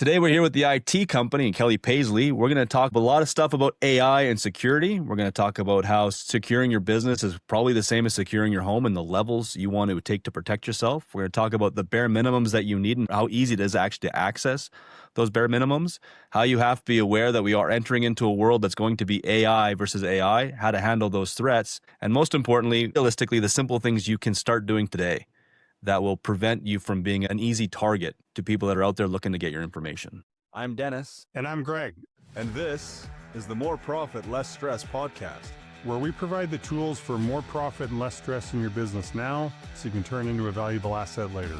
Today, we're here with the IT company and Kelly Paisley. We're going to talk a lot of stuff about AI and security. We're going to talk about how securing your business is probably the same as securing your home and the levels you want to take to protect yourself. We're going to talk about the bare minimums that you need and how easy it is actually to access those bare minimums, how you have to be aware that we are entering into a world that's going to be AI versus AI, how to handle those threats, and most importantly, realistically, the simple things you can start doing today that will prevent you from being an easy target to people that are out there looking to get your information. I'm Dennis. And I'm Greg. And this is the More Profit, Less Stress podcast, where we provide the tools for more profit and less stress in your business now so you can turn into a valuable asset later.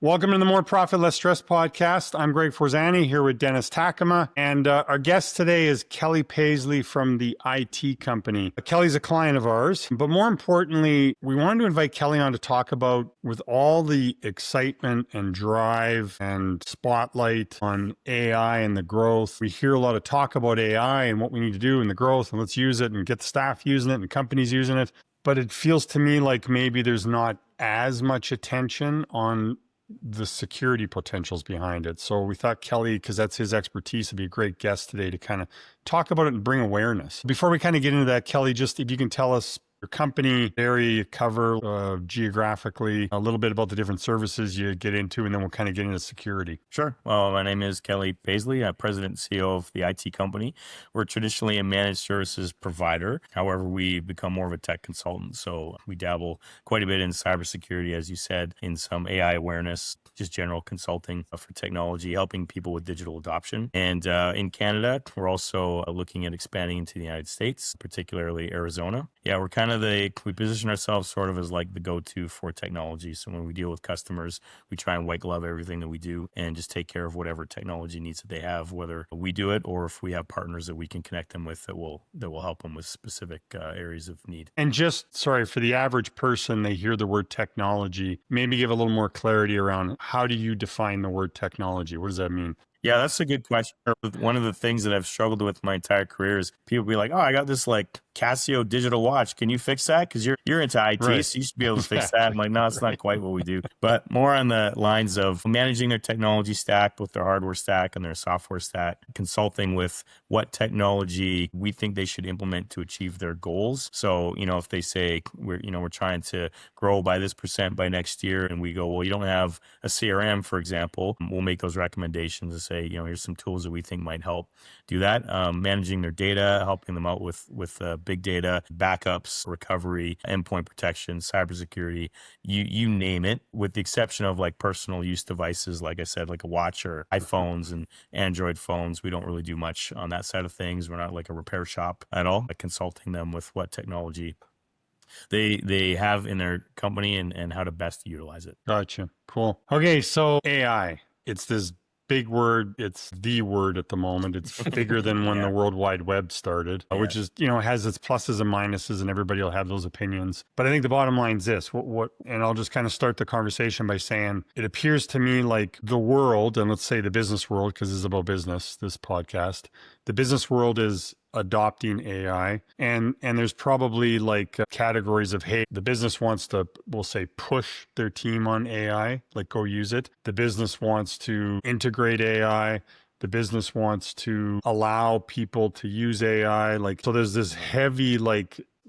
Welcome to the More Profit, Less Stress podcast. I'm Greg Forzani here with Dennis Takema. And our guest today is Kelly Paisley from the IT company. Kelly's a client of ours. But more importantly, we wanted to invite Kelly on to talk about, with all the excitement and drive and spotlight on AI and the growth, we hear a lot of talk about AI and what we need to do and the growth, and let's use it and get the staff using it and companies using it. But it feels to me like maybe there's not as much attention on the security potentials behind it. So we thought Kelly, because that's his expertise, would be a great guest today to kind of talk about it and bring awareness. Before we kind of get into that, Kelly, just if you can tell us your company, area you cover geographically, a little bit about the different services you get into, and then we'll kind of get into security. Sure. Well, my name is Kelly Paisley. I'm president and CEO of the IT company. We're traditionally a managed services provider. However, we become more of a tech consultant. So we dabble quite a bit in cybersecurity, as you said, in some AI awareness, just general consulting for technology, helping people with digital adoption. And in Canada, we're also looking at expanding into the United States, particularly Arizona. Yeah, we're kind of we position ourselves sort of as like the go-to for technology. So when we deal with customers, we try and white glove everything that we do and just take care of whatever technology needs that they have, whether we do it or if we have partners that we can connect them with that will help them with specific areas of need. And just, sorry, for the average person, they hear the word technology, maybe give a little more clarity around how do you define the word technology? What does that mean? Yeah, that's a good question. One of the things that I've struggled with my entire career is people be like, oh, I got this like Casio digital watch. Can you fix that? Because you're into IT, right, so you should be able to fix that. I'm like, no, it's not quite what we do. But more on the lines of managing their technology stack, both their hardware stack and their software stack, consulting with what technology we think they should implement to achieve their goals. So, if they say we're trying to grow by this % by next year, and we go, well, you don't have a CRM, for example, we'll make those recommendations and say, here's some tools that we think might help do that. Managing their data, helping them out with big data, backups, recovery, endpoint protection, cybersecurity, you name it, with the exception of like personal use devices, like I said, like a watch or iPhones and Android phones. We don't really do much on that side of things. We're not like a repair shop at all, like consulting them with what technology they have in their company and how to best utilize it. Gotcha. Cool. Okay, so AI, it's this big word. It's the word at the moment. It's bigger than when the World Wide Web started, which is, has its pluses and minuses, and everybody will have those opinions. But I think the bottom line is this, and I'll just kind of start the conversation by saying, it appears to me like the world, and let's say the business world, because this is about business, this podcast, the business world is adopting AI. And there's probably like categories of, hey, the business wants to, we'll say, push their team on AI, like go use it. The business wants to integrate AI. The business wants to allow people to use AI. So there's this heavy,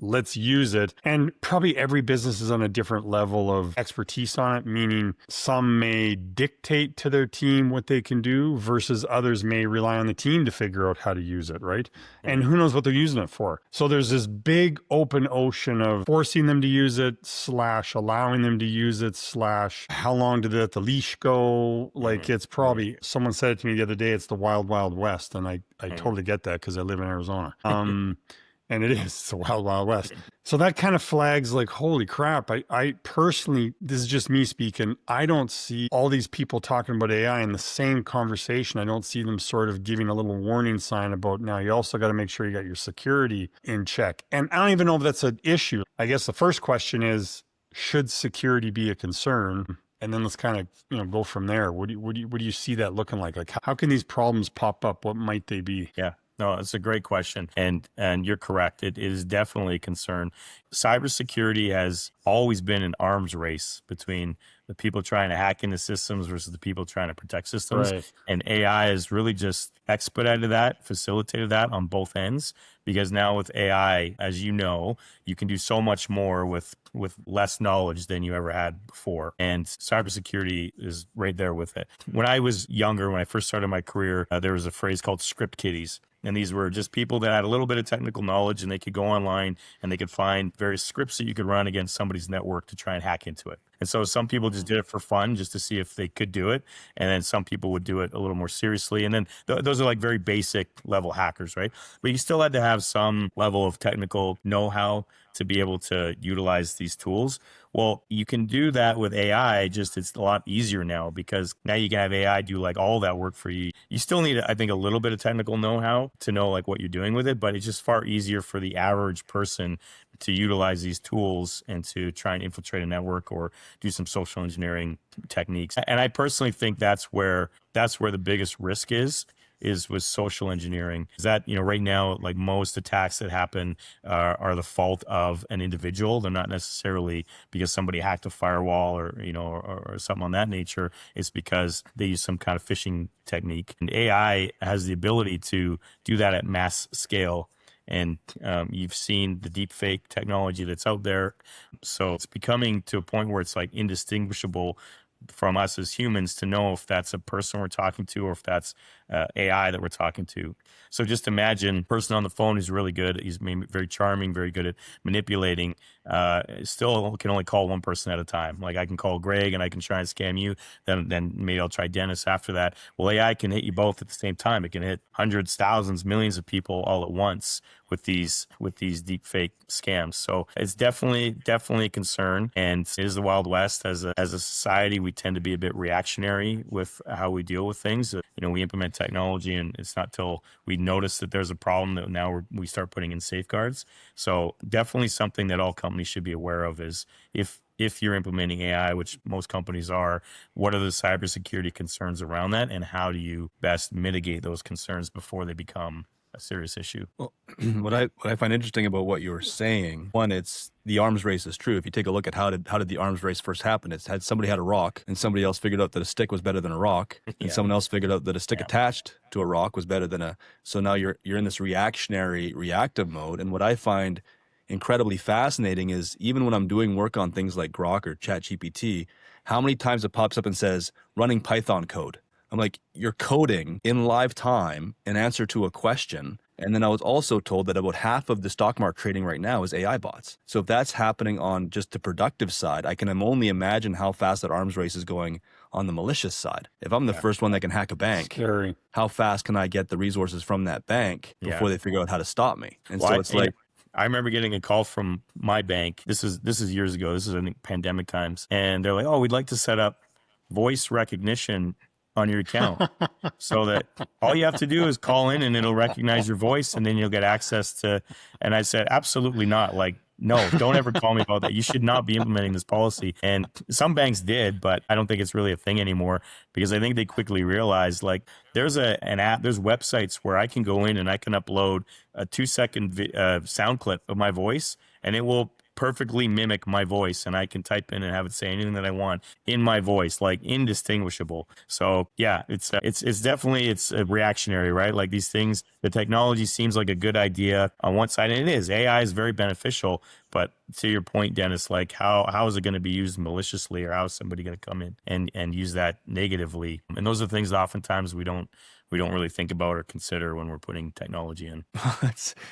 let's use it. And probably every business is on a different level of expertise on it, meaning some may dictate to their team what they can do versus others may rely on the team to figure out how to use it, right? And who knows what they're using it for. So there's this big open ocean of forcing them to use it / allowing them to use it / how long did they let the leash go? It's probably, someone said it to me the other day, it's the wild, wild west. And I totally get that because I live in Arizona. And it is, it's the wild, wild west. So that kind of flags like, holy crap. I personally, this is just me speaking, I don't see all these people talking about AI in the same conversation. I don't see them sort of giving a little warning sign about, now you also got to make sure you got your security in check. And I don't even know if that's an issue. I guess the first question is, should security be a concern? And then let's kind of, go from there. What do you see that looking like? Like, how can these problems pop up? What might they be? Yeah. No, it's a great question, and you're correct. It is definitely a concern. Cybersecurity has always been an arms race between the people trying to hack into systems versus the people trying to protect systems. Right. And AI has really just expedited that, facilitated that on both ends. Because now with AI, as you know, you can do so much more with less knowledge than you ever had before. And cybersecurity is right there with it. When I was younger, when I first started my career, there was a phrase called script kiddies. And these were just people that had a little bit of technical knowledge, and they could go online and they could find various scripts that you could run against somebody's network to try and hack into it. And so some people just did it for fun, just to see if they could do it. And then some people would do it a little more seriously. And then those are like very basic level hackers, right? But you still had to have some level of technical know-how to be able to utilize these tools. Well, you can do that with AI, just it's a lot easier now because now you can have AI do like all that work for you. You still need, I think, a little bit of technical know-how to know like what you're doing with it, but it's just far easier for the average person to utilize these tools and to try and infiltrate a network or do some social engineering techniques. And I personally think that's where the biggest risk is with social engineering. Is that, right now, like most attacks that happen are the fault of an individual. They're not necessarily because somebody hacked a firewall or, or something on that nature. It's because they use some kind of phishing technique. And AI has the ability to do that at mass scale. And you've seen the deep fake technology that's out there. So it's becoming to a point where it's like indistinguishable from us as humans to know if that's a person we're talking to or if that's AI that we're talking to. So just imagine a person on the phone who's really good. He's maybe very charming, very good at manipulating. Still can only call one person at a time. Like I can call Greg and I can try and scam you. Then maybe I'll try Dennis after that. Well, AI can hit you both at the same time. It can hit hundreds, thousands, millions of people all at once with these deep fake scams. So it's definitely a concern, and it is the Wild West. As a society, we tend to be a bit reactionary with how we deal with things. We implement technology, and it's not till we notice that there's a problem that now we start putting in safeguards. So definitely something that all companies should be aware of is if you're implementing AI, which most companies are, what are the cybersecurity concerns around that, and how do you best mitigate those concerns before they become a serious issue? Well, what I find interesting about what you were saying, one, it's the arms race is true. If you take a look at how did the arms race first happen, it's somebody had a rock and somebody else figured out that a stick was better than a rock, and someone else figured out that a stick attached to a rock was better than so now you're in this reactive mode. And what I find incredibly fascinating is even when I'm doing work on things like Grok or ChatGPT, how many times it pops up and says running Python code. I'm like, you're coding in live time an answer to a question. And then I was also told that about half of the stock market trading right now is AI bots. So if that's happening on just the productive side, I can only imagine how fast that arms race is going on the malicious side. If I'm the first one that can hack a bank, Scary. how fast can I get the resources from that bank before they figure out how to stop me? And so it's like, I remember getting a call from my bank. This is years ago. This is, I think, pandemic times. And they're like, oh, we'd like to set up voice recognition on your account so that all you have to do is call in and it'll recognize your voice and then you'll get access to. And I said, absolutely not. Like, no, don't ever call me about that. You should not be implementing this policy. And some banks did, but I don't think it's really a thing anymore because I think they quickly realized like there's an app, there's websites where I can go in and I can upload a 2-second sound clip of my voice and it will perfectly mimic my voice, and I can type in and have it say anything that I want in my voice, like indistinguishable. So yeah, it's definitely it's reactionary, right? Like these things, the technology seems like a good idea on one side, and it is. AI is very beneficial, but to your point, Dennis, like how is it going to be used maliciously, or how is somebody going to come in and use that negatively? And those are things that oftentimes we don't really think about or consider when we're putting technology in.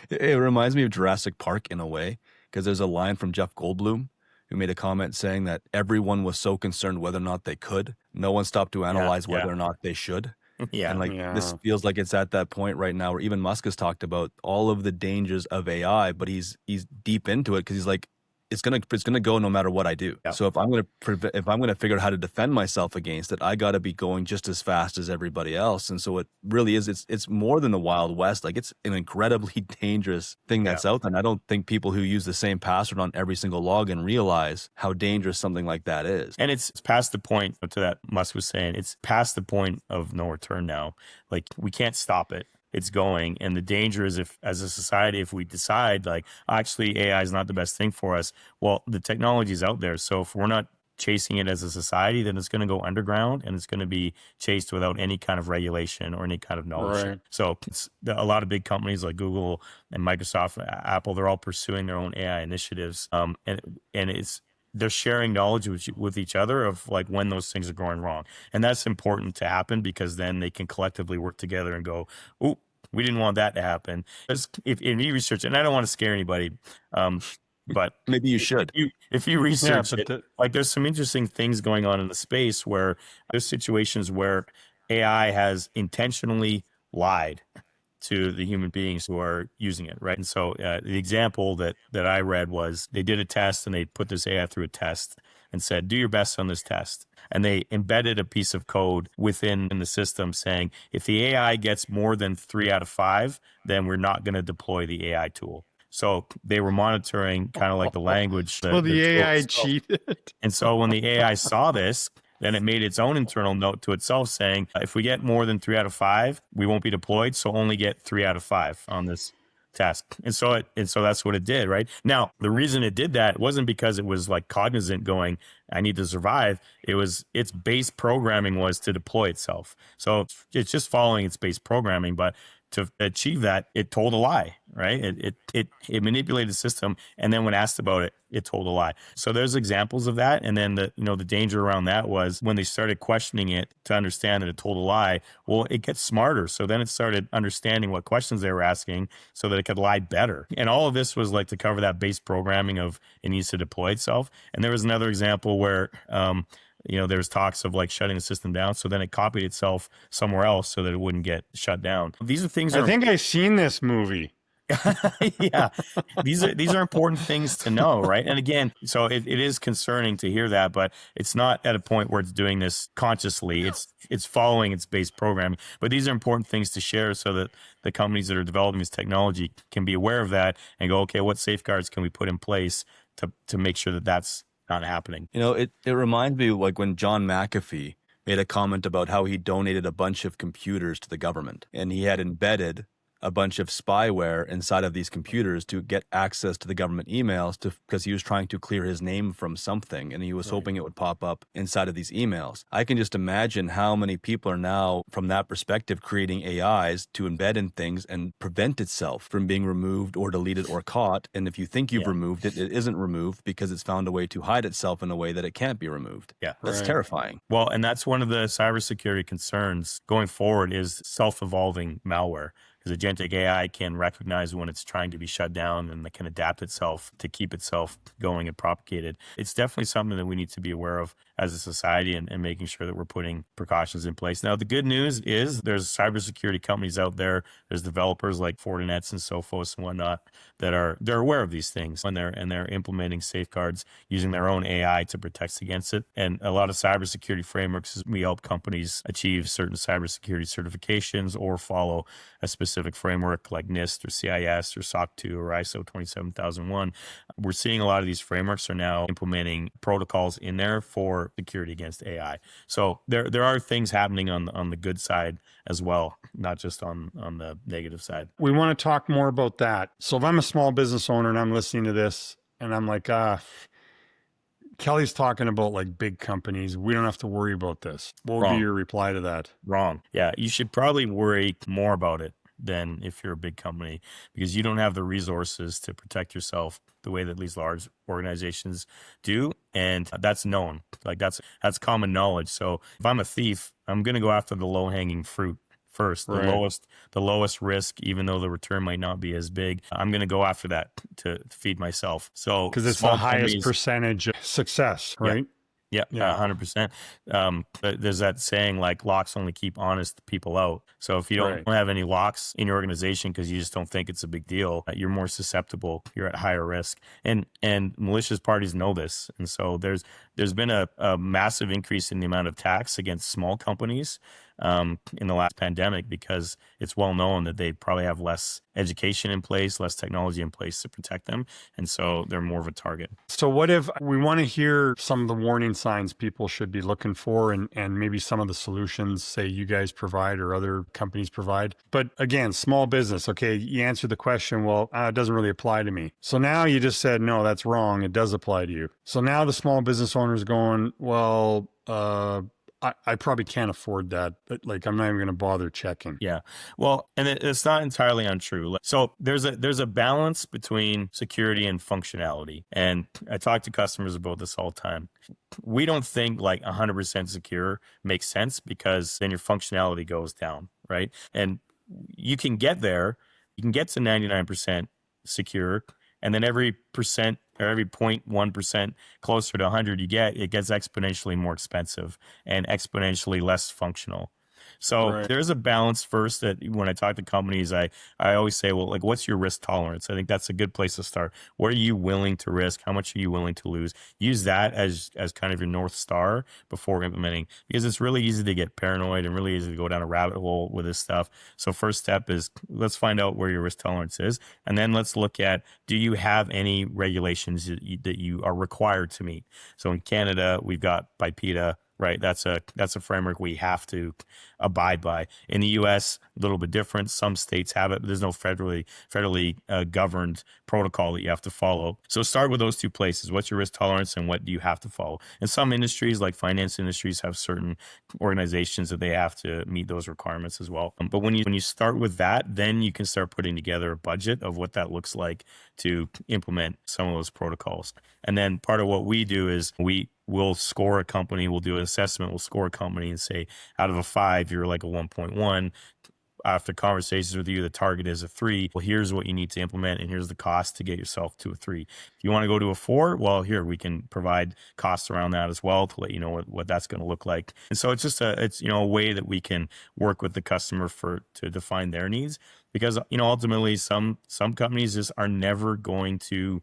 It reminds me of Jurassic Park in a way, because there's a line from Jeff Goldblum who made a comment saying that everyone was so concerned whether or not they could. No one stopped to analyze whether or not they should. And this feels like it's at that point right now where even Musk has talked about all of the dangers of AI, but he's deep into it because he's like, it's gonna go no matter what I do. Yep. So if I'm gonna figure out how to defend myself against it, I got to be going just as fast as everybody else. And so it really is. It's more than the Wild West. Like it's an incredibly dangerous thing that's out there. And I don't think people who use the same password on every single login realize how dangerous something like that is. And it's past the point to that Musk was saying. It's past the point of no return now. Like we can't stop it. it's going. And the danger is, if as a society, if we decide like, actually AI is not the best thing for us, well, the technology is out there. So if we're not chasing it as a society, then it's going to go underground and it's going to be chased without any kind of regulation or any kind of knowledge. Right. So it's a lot of big companies like Google and Microsoft, Apple, they're all pursuing their own AI initiatives. And they're sharing knowledge with each other of like when those things are going wrong. And that's important to happen, because then they can collectively work together and go, oh, we didn't want that to happen. Because if you research, and I don't want to scare anybody, but Maybe you should. if you research but it, like there's some interesting things going on in the space where there's situations where AI has intentionally lied to the human beings who are using it, right? And so the example that I read was they did a test and they put this AI through a test and said, do your best on this test. And they embedded a piece of code within the system saying, if the AI gets more than 3 out of 5, then we're not going to deploy the AI tool. So they were monitoring kind of like the language. So the AI tool. cheated. And so when the AI saw this, then it made its own internal note to itself saying, if we get more than 3 out of 5, we won't be deployed. So only get 3 out of 5 on this task. And so that's what it did, right? Now, the reason it did that wasn't because it was like cognizant going, I need to survive. It was its base programming was to deploy itself. So it's just following its base programming, but to achieve that, it told a lie, right? It manipulated the system, and then when asked about it, it told a lie. So there's examples of that, and then the danger around that was when they started questioning it to understand that it told a lie. Well, it gets smarter, so then it started understanding what questions they were asking, so that it could lie better. And all of this was like to cover that base programming of it needs to deploy itself. And there was another example where there's talks of like shutting the system down. So then it copied itself somewhere else so that it wouldn't get shut down. These are things. I think I've seen this movie. Yeah, these are important things to know, right? And again, so it is concerning to hear that, but it's not at a point where it's doing this consciously. It's following its base programming. But these are important things to share so that the companies that are developing this technology can be aware of that and go, okay, what safeguards can we put in place to make sure that that's not happening? It reminds me like when John McAfee made a comment about how he donated a bunch of computers to the government, and he had embedded a bunch of spyware inside of these computers to get access to the government emails because he was trying to clear his name from something, and he was hoping it would pop up inside of these emails. I can just imagine how many people are now, from that perspective, creating AIs to embed in things and prevent itself from being removed or deleted or caught. And if you think you've removed it, it isn't removed because it's found a way to hide itself in a way that it can't be removed. Yeah. That's terrifying. Well, and that's one of the cybersecurity concerns going forward is self-evolving malware. Because agentic AI can recognize when it's trying to be shut down, and it can adapt itself to keep itself going and propagated. It's definitely something that we need to be aware of as a society and making sure that we're putting precautions in place. Now, the good news is there's cybersecurity companies out there. There's developers like Fortinets and Sophos and whatnot they're aware of these things, and they're implementing safeguards using their own AI to protect against it. And a lot of cybersecurity frameworks, we help companies achieve certain cybersecurity certifications or follow a specific framework like NIST or CIS or SOC 2 or ISO 27001. We're seeing a lot of these frameworks are now implementing protocols in there for security against AI. So there are things happening on the good side as well, not just on the negative side. We want to talk more about that. So if I'm a small business owner and I'm listening to this and I'm like, Kelly's talking about like big companies, we don't have to worry about this. What would be your reply to that? Wrong. Yeah, you should probably worry more about it than if you're a big company, because you don't have the resources to protect yourself the way that these large organizations do. And that's known. Like that's common knowledge. So if I'm a thief, I'm going to go after the low hanging fruit first, the lowest risk, even though the return might not be as big. I'm going to go after that to feed myself. So because it's the highest percentage of success, right? Yeah, 100%. There's that saying like locks only keep honest people out. So if you don't have any locks in your organization because you just don't think it's a big deal, you're more susceptible. You're at higher risk. And malicious parties know this. And so there's been a massive increase in the amount of attacks against small companies in the last pandemic, because it's well known that they probably have less education in place, less technology in place to protect them. And so they're more of a target. So what if we want to hear some of the warning signs people should be looking for, and maybe some of the solutions, say, you guys provide or other companies provide? But again, small business, okay, you answered the question, well, it doesn't really apply to me. So now you just said, no, that's wrong. It does apply to you. So now the small business owner is going, well, I probably can't afford that, but like, I'm not even going to bother checking. Yeah. Well, and it's not entirely untrue. So there's a balance between security and functionality. And I talk to customers about this all the time. We don't think like 100% secure makes sense, because then your functionality goes down, right? And you can get there, you can get to 99% secure, and then every percent or every 0.1% closer to 100 you get, it gets exponentially more expensive and exponentially less functional. So there's a balance first, that when I talk to companies, I always say, well, like, what's your risk tolerance? I think that's a good place to start. What are you willing to risk? How much are you willing to lose? Use that as kind of your North Star before implementing, because it's really easy to get paranoid and really easy to go down a rabbit hole with this stuff. So first step is, let's find out where your risk tolerance is. And then let's look at, do you have any regulations that you are required to meet? So in Canada, we've got BIPEDA, right? That's a framework we have to abide by. In the U.S., a little bit different. Some states have it, but there's no federally governed protocol that you have to follow. So start with those two places. What's your risk tolerance, and what do you have to follow? And some industries, like finance industries, have certain organizations that they have to meet those requirements as well. But when you start with that, then you can start putting together a budget of what that looks like to implement some of those protocols. And then part of what we do is we'll score a company, we'll do an assessment, we'll score a company and say, out of a 5, you're like a 1.1. After conversations with you, the target is a 3. Well, here's what you need to implement, and here's the cost to get yourself to a 3. If you want to go to a 4, well, here, we can provide costs around that as well to let you know what that's going to look like. And so it's just a way that we can work with the customer to define their needs, because ultimately some companies just are never going to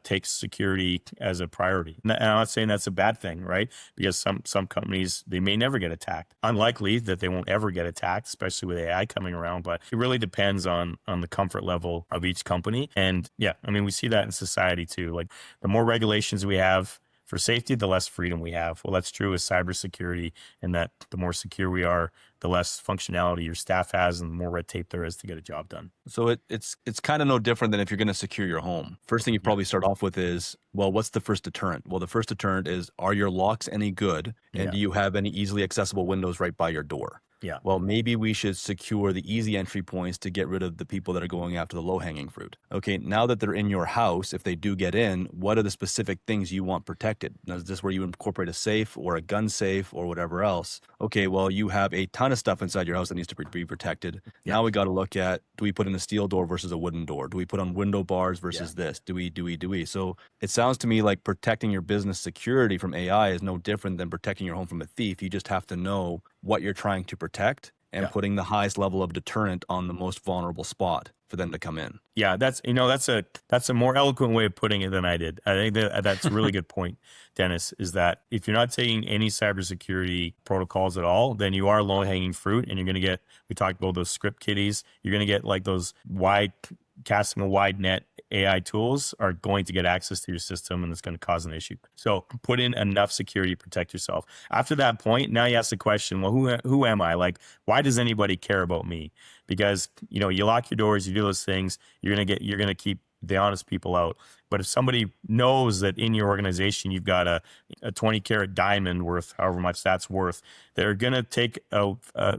take security as a priority. And I'm not saying that's a bad thing, right? Because some companies, they may never get attacked. Unlikely that they won't ever get attacked, especially with AI coming around, but it really depends on the comfort level of each company. And yeah, I mean, we see that in society too. Like, the more regulations we have for safety, the less freedom we have. Well, that's true with cybersecurity, and that the more secure we are, the less functionality your staff has and the more red tape there is to get a job done. So it's kind of no different than if you're going to secure your home. First thing you probably start off with is, well, what's the first deterrent? Well, the first deterrent is, are your locks any good? And do you have any easily accessible windows right by your door? Yeah. Well, maybe we should secure the easy entry points to get rid of the people that are going after the low-hanging fruit. Okay, now that they're in your house, if they do get in, what are the specific things you want protected? Now, is this where you incorporate a safe or a gun safe or whatever else? Okay, well, you have a ton of stuff inside your house that needs to be protected. Now we got to look at, do we put in a steel door versus a wooden door? Do we put on window bars versus this? Do we? So it sounds to me like protecting your business security from AI is no different than protecting your home from a thief. You just have to know what you're trying to protect and putting the highest level of deterrent on the most vulnerable spot for them to come in. Yeah, that's a more eloquent way of putting it than I did. I think that's a really good point, Dennis, is that if you're not taking any cybersecurity protocols at all, then you are low-hanging fruit, and you're going to get, we talked about those script kiddies, you're going to get like those casting a wide net AI tools are going to get access to your system, and it's going to cause an issue. So put in enough security to protect yourself. After that point, now you ask the question, well, who am I? Like, why does anybody care about me? Because, you lock your doors, you do those things, you're going to keep the honest people out. But if somebody knows that in your organization you've got a 20-carat diamond worth however much that's worth, they're going to take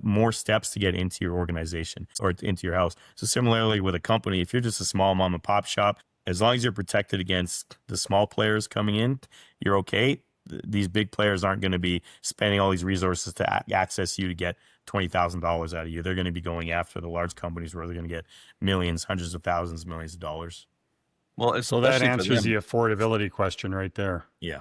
more steps to get into your organization or into your house. So similarly with a company, if you're just a small mom and pop shop, as long as you're protected against the small players coming in, you're okay. These big players aren't going to be spending all these resources to access you to get $20,000 out of you. They're going to be going after the large companies where they're going to get millions, hundreds of thousands, millions of dollars. Well, so that answers the affordability question right there. Yeah.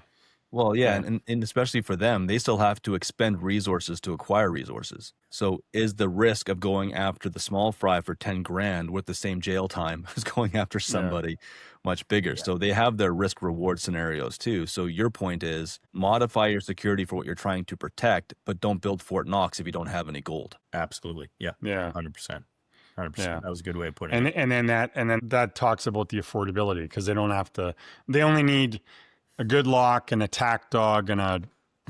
Well, yeah, Yeah. and especially for them, they still have to expend resources to acquire resources. So is the risk of going after the small fry for 10 grand with the same jail time as going after somebody much bigger? Yeah. So they have their risk reward scenarios too. So your point is modify your security for what you're trying to protect, but don't build Fort Knox if you don't have any gold. Absolutely. Yeah. Yeah. 100%. 100%. Yeah. That was a good way of putting it. And then that talks about the affordability, because they don't have to, they only need a good lock, an attack dog, and a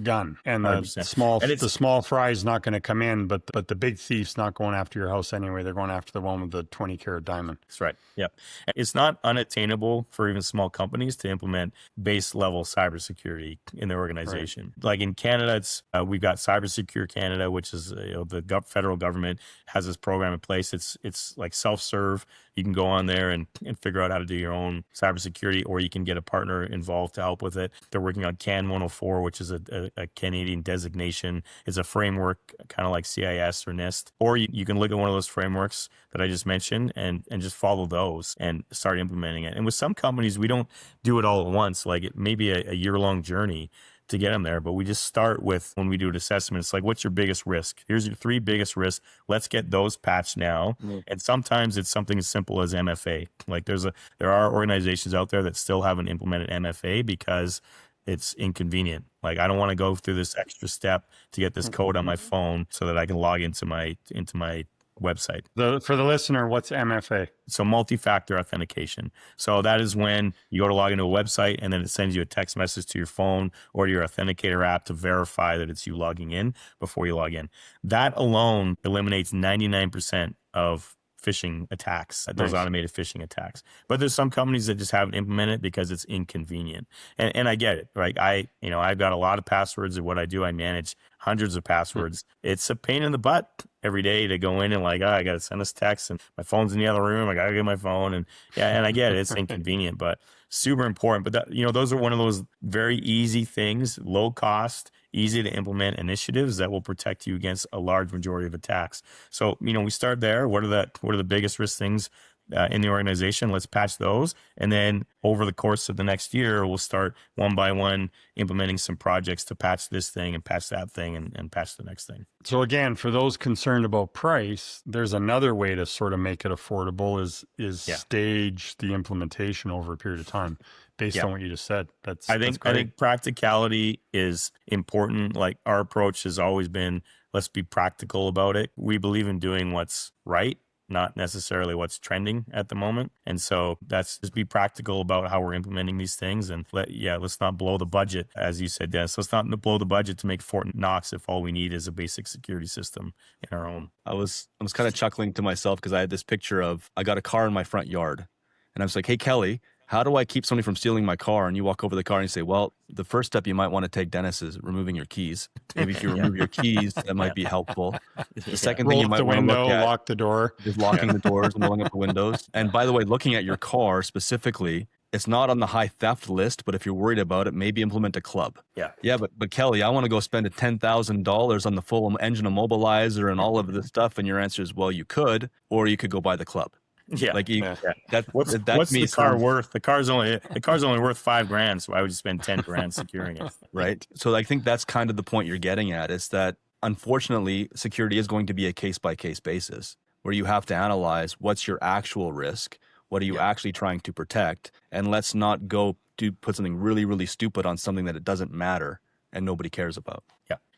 gun. And the 100%. And it's small fry is not going to come in, but the big thief's not going after your house anyway. They're going after the one with the 20-carat diamond. That's right. Yep. It's not unattainable for even small companies to implement base level cybersecurity in their organization. Right. Like in Canada, it's we've got Cybersecure Canada, which is the federal government has this program in place. It's like self-serve. You can go on there and figure out how to do your own cybersecurity, or you can get a partner involved to help with it. They're working on CAN 104, which is a Canadian designation. It's a framework kind of like CIS or NIST. Or you can look at one of those frameworks that I just mentioned and just follow those and start implementing it. And with some companies, we don't do it all at once. Like it may be a year-long journey to get them there, but we just start with, when we do an assessment, it's like, what's your biggest risk? Here's your 3 biggest risks. Let's get those patched now. And sometimes it's something as simple as MFA. Like there are organizations out there that still haven't implemented MFA because it's inconvenient. Like I don't want to go through this extra step to get this code on my phone so that I can log into my website. For the listener, what's MFA? So multi-factor authentication. So that is when you go to log into a website and then it sends you a text message to your phone or to your authenticator app to verify that it's you logging in before you log in. That alone eliminates 99% of phishing attacks, those automated phishing attacks. But there's some companies that just haven't implemented it because it's inconvenient. And I get it, right? I've got a lot of passwords of what I do. I manage hundreds of passwords. It's a pain in the butt every day to go in and like, I got to send this text and my phone's in the other room. I got to get my phone. And I get it. It's inconvenient, but super important. But that, those are one of those very easy things, low cost, easy to implement initiatives that will protect you against a large majority of attacks. So, we start there. What are the biggest risk things in the organization? Let's patch those. And then over the course of the next year, we'll start one by one implementing some projects to patch this thing and patch that thing and patch the next thing. So again, for those concerned about price, there's another way to sort of make it affordable is stage the implementation over a period of time based on what you just said. I think practicality is important. Like our approach has always been, let's be practical about it. We believe in doing what's right, not necessarily what's trending at the moment. And so that's just be practical about how we're implementing these things. And let's not blow the budget, as you said, Dennis. Let's not blow the budget to make Fort Knox if all we need is a basic security system in our own. I was kind of chuckling to myself because I had this picture of, I got a car in my front yard and I was like, hey, Kelly, how do I keep somebody from stealing my car? And you walk over the car and you say, well, the first step you might want to take, Dennis, is removing your keys. Maybe if you remove your keys, that might be helpful. The second thing you might want to look at, lock the door, is locking the doors and rolling up the windows. And by the way, looking at your car specifically, it's not on the high theft list, but if you're worried about it, maybe implement a club. Yeah, but Kelly, I want to go spend $10,000 on the full engine immobilizer and all of this stuff. And your answer is, well, you could, or you could go buy the club. What's the car worth? The car's only worth $5,000, so why would you spend $10,000 securing it? Right. So I think that's kind of the point you're getting at, is that unfortunately security is going to be a case by case basis where you have to analyze what's your actual risk, what are you actually trying to protect, and let's not go to put something really, really stupid on something that it doesn't matter and nobody cares about.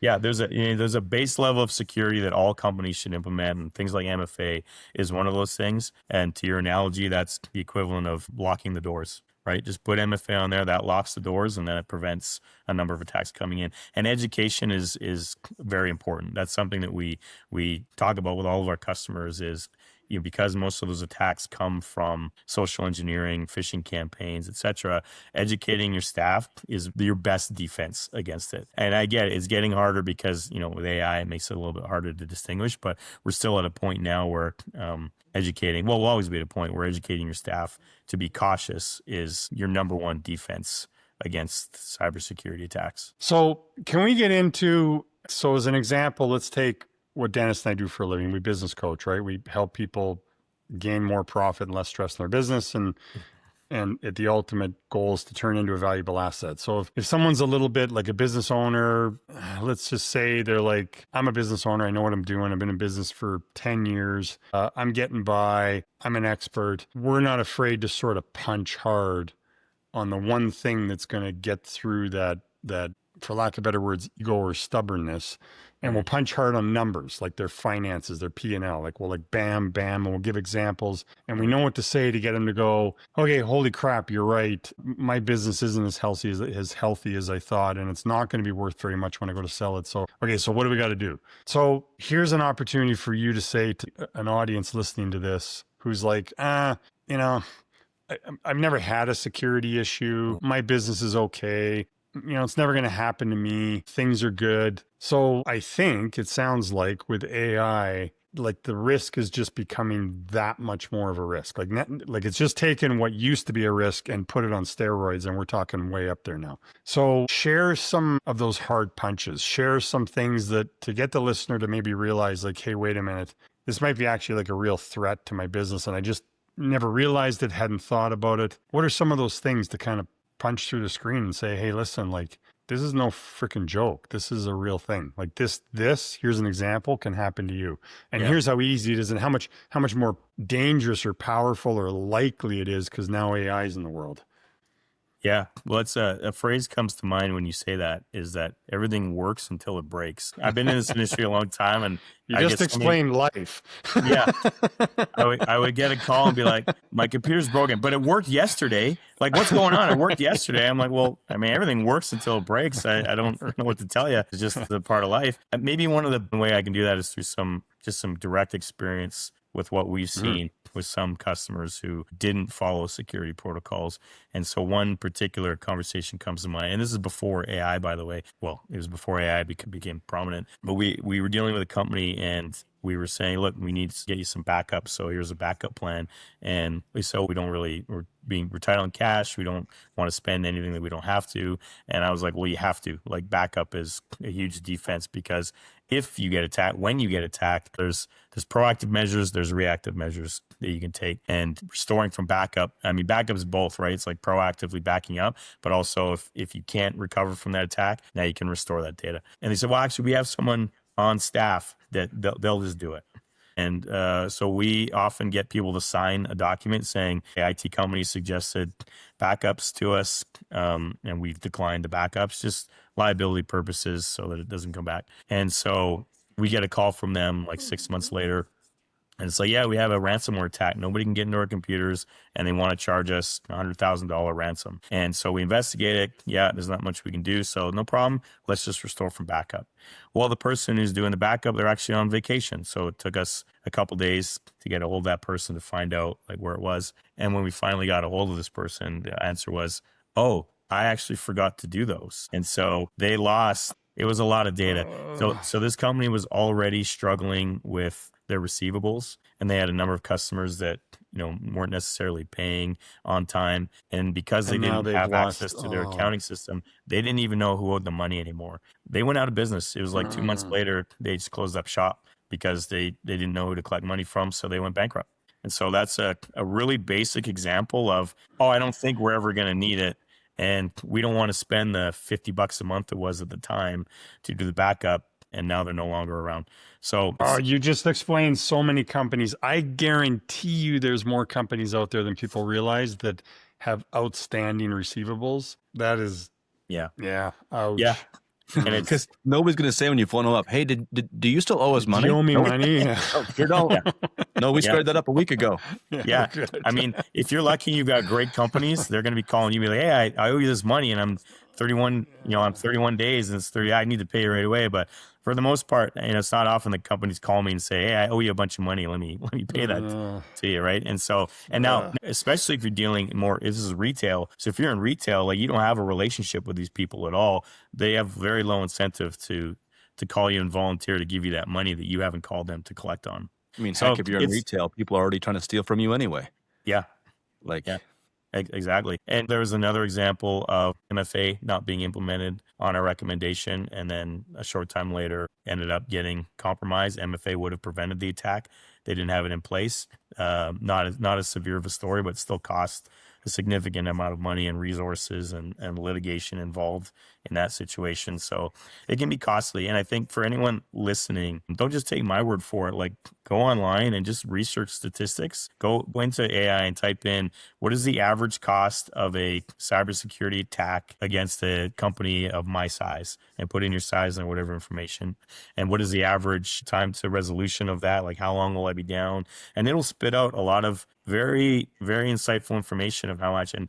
Yeah. There's a base level of security that all companies should implement, and things like MFA is one of those things. And to your analogy, that's the equivalent of locking the doors, right? Just put MFA on there, that locks the doors, and then it prevents a number of attacks coming in. And education is very important. That's something that we talk about with all of our customers is, because most of those attacks come from social engineering, phishing campaigns, etc. Educating your staff is your best defense against it. And I get it, it's getting harder because, with AI, it makes it a little bit harder to distinguish, but we're still at a point now where we'll always be at a point where educating your staff to be cautious is your number one defense against cybersecurity attacks. So can we get into, as an example, let's take what Dennis and I do for a living. We business coach, right? We help people gain more profit and less stress in their business. And And the ultimate goal is to turn into a valuable asset. So if someone's a little bit like a business owner, let's just say they're like, I'm a business owner. I know what I'm doing. I've been in business for 10 years. I'm getting by. I'm an expert. We're not afraid to sort of punch hard on the one thing that's going to get through that, for lack of better words, ego or stubbornness. And we'll punch hard on numbers, like their finances, their P&L. Like we'll like bam, bam, and we'll give examples. And we know what to say to get them to go, okay, holy crap, you're right. My business isn't as healthy as I thought, and it's not going to be worth very much when I go to sell it. So, okay, so what do we got to do? So here's an opportunity for you to say to an audience listening to this who's like, you know, I've never had a security issue. My business is okay. You know, it's never going to happen to me. Things are good. So I think it sounds like with AI, like the risk is just becoming that much more of a risk. Like it's just taken what used to be a risk and put it on steroids, and we're talking way up there now. So share some of those hard punches. Share some things that to get the listener to maybe realize like, hey, wait a minute, this might be actually like a real threat to my business, and I just never realized it, hadn't thought about it. What are some of those things to kind of punch through the screen and say, hey, listen, like this is no freaking joke. This is a real thing. Like this, here's an example, can happen to you. And here's how easy it is and how much more dangerous or powerful or likely it is because now AI is in the world. Yeah. Well, it's a phrase comes to mind when you say that is that everything works until it breaks. I've been in this industry a long time, and you just explained life. Yeah. I would get a call and be like, my computer's broken, but it worked yesterday. Like, what's going on? It worked yesterday. I'm like, well, I mean, everything works until it breaks. I don't know what to tell you. It's just the part of life. And maybe one of the way I can do that is through some direct experience with what we've seen with some customers who didn't follow security protocols. And so one particular conversation comes to mind, and this is before AI, by the way. Well, it was before AI became prominent, but we were dealing with a company and we were saying, look, we need to get you some backup. So here's a backup plan. And so we're tight on cash. We don't want to spend anything that we don't have to. And I was like, well, you have to. Like, backup is a huge defense because if you get attacked, when you get attacked, there's proactive measures, there's reactive measures that you can take. And restoring from backup, I mean, backup is both, right? It's like proactively backing up, but also if you can't recover from that attack, now you can restore that data. And they said, well, actually, we have someone on staff that they'll just do it. And so we often get people to sign a document saying, hey, IT companies suggested backups to us, and we've declined the backups, just liability purposes so that it doesn't come back. And so we get a call from them like 6 months later. And it's like, yeah, we have a ransomware attack. Nobody can get into our computers, and they want to charge us $100,000 ransom. And so we investigate it. Yeah, there's not much we can do. So no problem. Let's just restore from backup. Well, the person who's doing the backup, they're actually on vacation. So it took us a couple days to get a hold of that person to find out like where it was. And when we finally got a hold of this person, the answer was, oh, I actually forgot to do those. And so they lost. It was a lot of data. So this company was already struggling with their receivables, and they had a number of customers that weren't necessarily paying on time, and because they didn't have access to their accounting system, they didn't even know who owed the money anymore. They went out of business. It was like 2 months later, they just closed up shop because they didn't know who to collect money from, so they went bankrupt. And so that's a really basic example of, I don't think we're ever going to need it, and we don't want to spend the $50 a month it was at the time to do the backup, and now they're no longer around. So you just explained so many companies. I guarantee you there's more companies out there than people realize that have outstanding receivables. That is, ouch. Yeah. And it's because nobody's going to say when you phone them up, hey, do you still owe us money? Do you owe me money? Oh, sure don't. No, we squared that up a week ago. Yeah. I mean, if you're lucky, you've got great companies. They're going to be calling you, be like, hey, I owe you this money, and I'm 31, I'm 31 days, and it's 30. I need to pay you right away. But for the most part, it's not often that companies call me and say, hey, I owe you a bunch of money. Let me pay that to you, right? And so, now, especially if you're dealing more, this is retail. So if you're in retail, like you don't have a relationship with these people at all. They have very low incentive to call you and volunteer to give you that money that you haven't called them to collect on. I mean, heck, if you're in retail, people are already trying to steal from you anyway. Yeah. Exactly. And there was another example of MFA not being implemented on a recommendation, and then a short time later ended up getting compromised. MFA would have prevented the attack. They didn't have it in place. Not as severe of a story, but still cost a significant amount of money and resources and litigation involved in that situation. So it can be costly. And I think for anyone listening, don't just take my word for it. Like, go online and just research statistics. Go into AI and type in, what is the average cost of a cybersecurity attack against a company of my size, and put in your size and whatever information. And what is the average time to resolution of that? Like, how long will I be down? And it'll spit out a lot of very, very insightful information of how much, and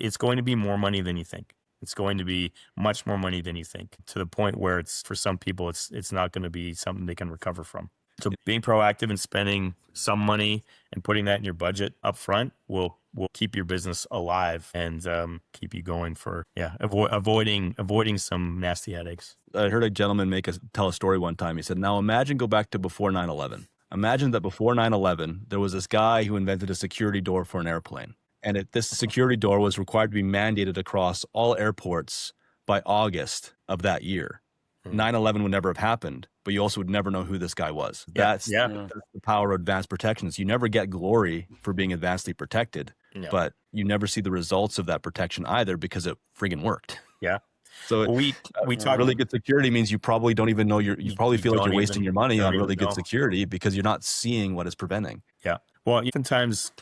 it's going to be more money than you think. It's going to be much more money than you think, to the point where it's, for some people, it's not going to be something they can recover from. So being proactive and spending some money and putting that in your budget up front will keep your business alive and keep you going for avoiding some nasty headaches. I heard a gentleman tell a story one time. He said, now imagine go back to before 9/11. Imagine that before 9/11, there was this guy who invented a security door for an airplane. And this security door was required to be mandated across all airports by August of that year. 9/11 would never have happened, but you also would never know who this guy was. That's the power of advanced protections. You never get glory for being advancedly protected, but you never see the results of that protection either, because it friggin' worked. Yeah. So we talk really good security means you probably don't even know you probably feel like you're wasting your money on really good know. security, because you're not seeing what is preventing. Yeah. Well, oftentimes,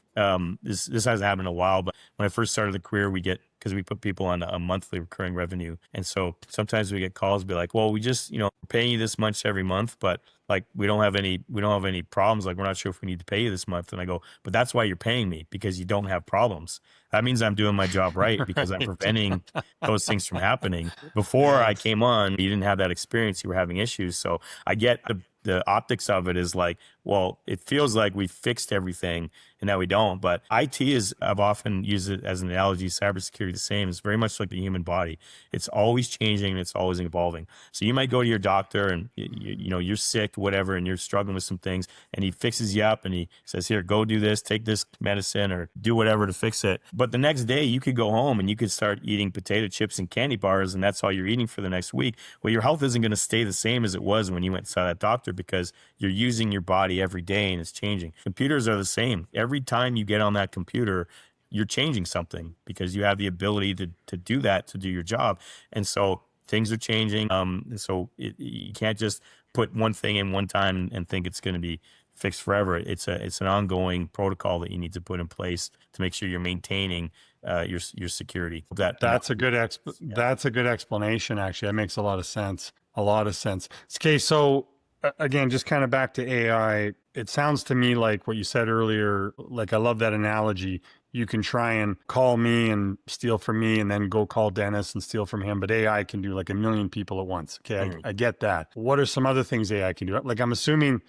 this hasn't happened in a while, but when I first started the career, because we put people on a monthly recurring revenue. And so sometimes we get calls be like, well, we just, paying you this much every month, but like, we don't have any problems. Like, we're not sure if we need to pay you this month. And I go, but that's why you're paying me, because you don't have problems. That means I'm doing my job right, because I'm preventing those things from happening. Before I came on, you didn't have that experience. You were having issues. So I get the optics of it is like, well, it feels like we fixed everything and now we don't. But I've often used it as an analogy, cybersecurity the same. It's very much like the human body. It's always changing and it's always evolving. So you might go to your doctor and you're sick, whatever, and you're struggling with some things, and he fixes you up and he says, here, go do this, take this medicine or do whatever to fix it. But the next day you could go home and you could start eating potato chips and candy bars, and that's all you're eating for the next week. Well, your health isn't going to stay the same as it was when you went and saw that doctor, because you're using your body every day and it's changing. Computers are the same. Every time you get on that computer, you're changing something, because you have the ability to do that, to do your job. And so things are changing. And so you can't just put one thing in one time and think it's going to be fixed forever. It's an ongoing protocol that you need to put in place to make sure you're maintaining your security. That's a good explanation. Actually, that makes a lot of sense. Okay, so again, just kind of back to AI. It sounds to me like what you said earlier. Like, I love that analogy. You can try and call me and steal from me, and then go call Dennis and steal from him. But AI can do like 1 million people at once. Okay, I get that. What are some other things AI can do? Like, I'm assuming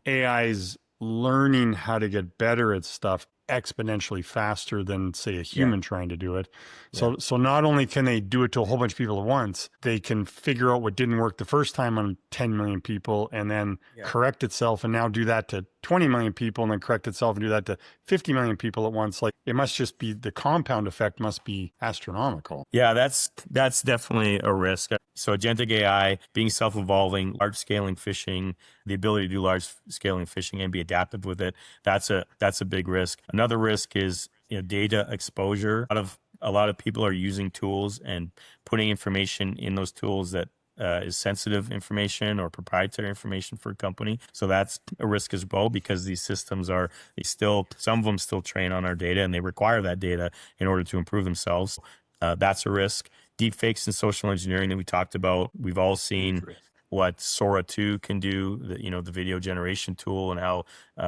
AI is learning how to get better at stuff exponentially faster than, say, a human trying to do it. So not only can they do it to a whole bunch of people at once, they can figure out what didn't work the first time on 10 million people and then correct itself, and now do that to 20 million people and then correct itself and do that to 50 million people at once. Like, it must just be, the compound effect must be astronomical. Yeah, that's definitely a risk. So agentic AI, being self-evolving, large-scaling phishing, the ability to do large-scaling phishing and be adaptive with it, that's a big risk. Another risk is data exposure. A lot of people are using tools and putting information in those tools that is sensitive information or proprietary information for a company. So that's a risk as well, because these systems some of them still train on our data, and they require that data in order to improve themselves. That's a risk. Deepfakes and social engineering that we talked about. We've all seen what Sora 2 can do, the video generation tool, and how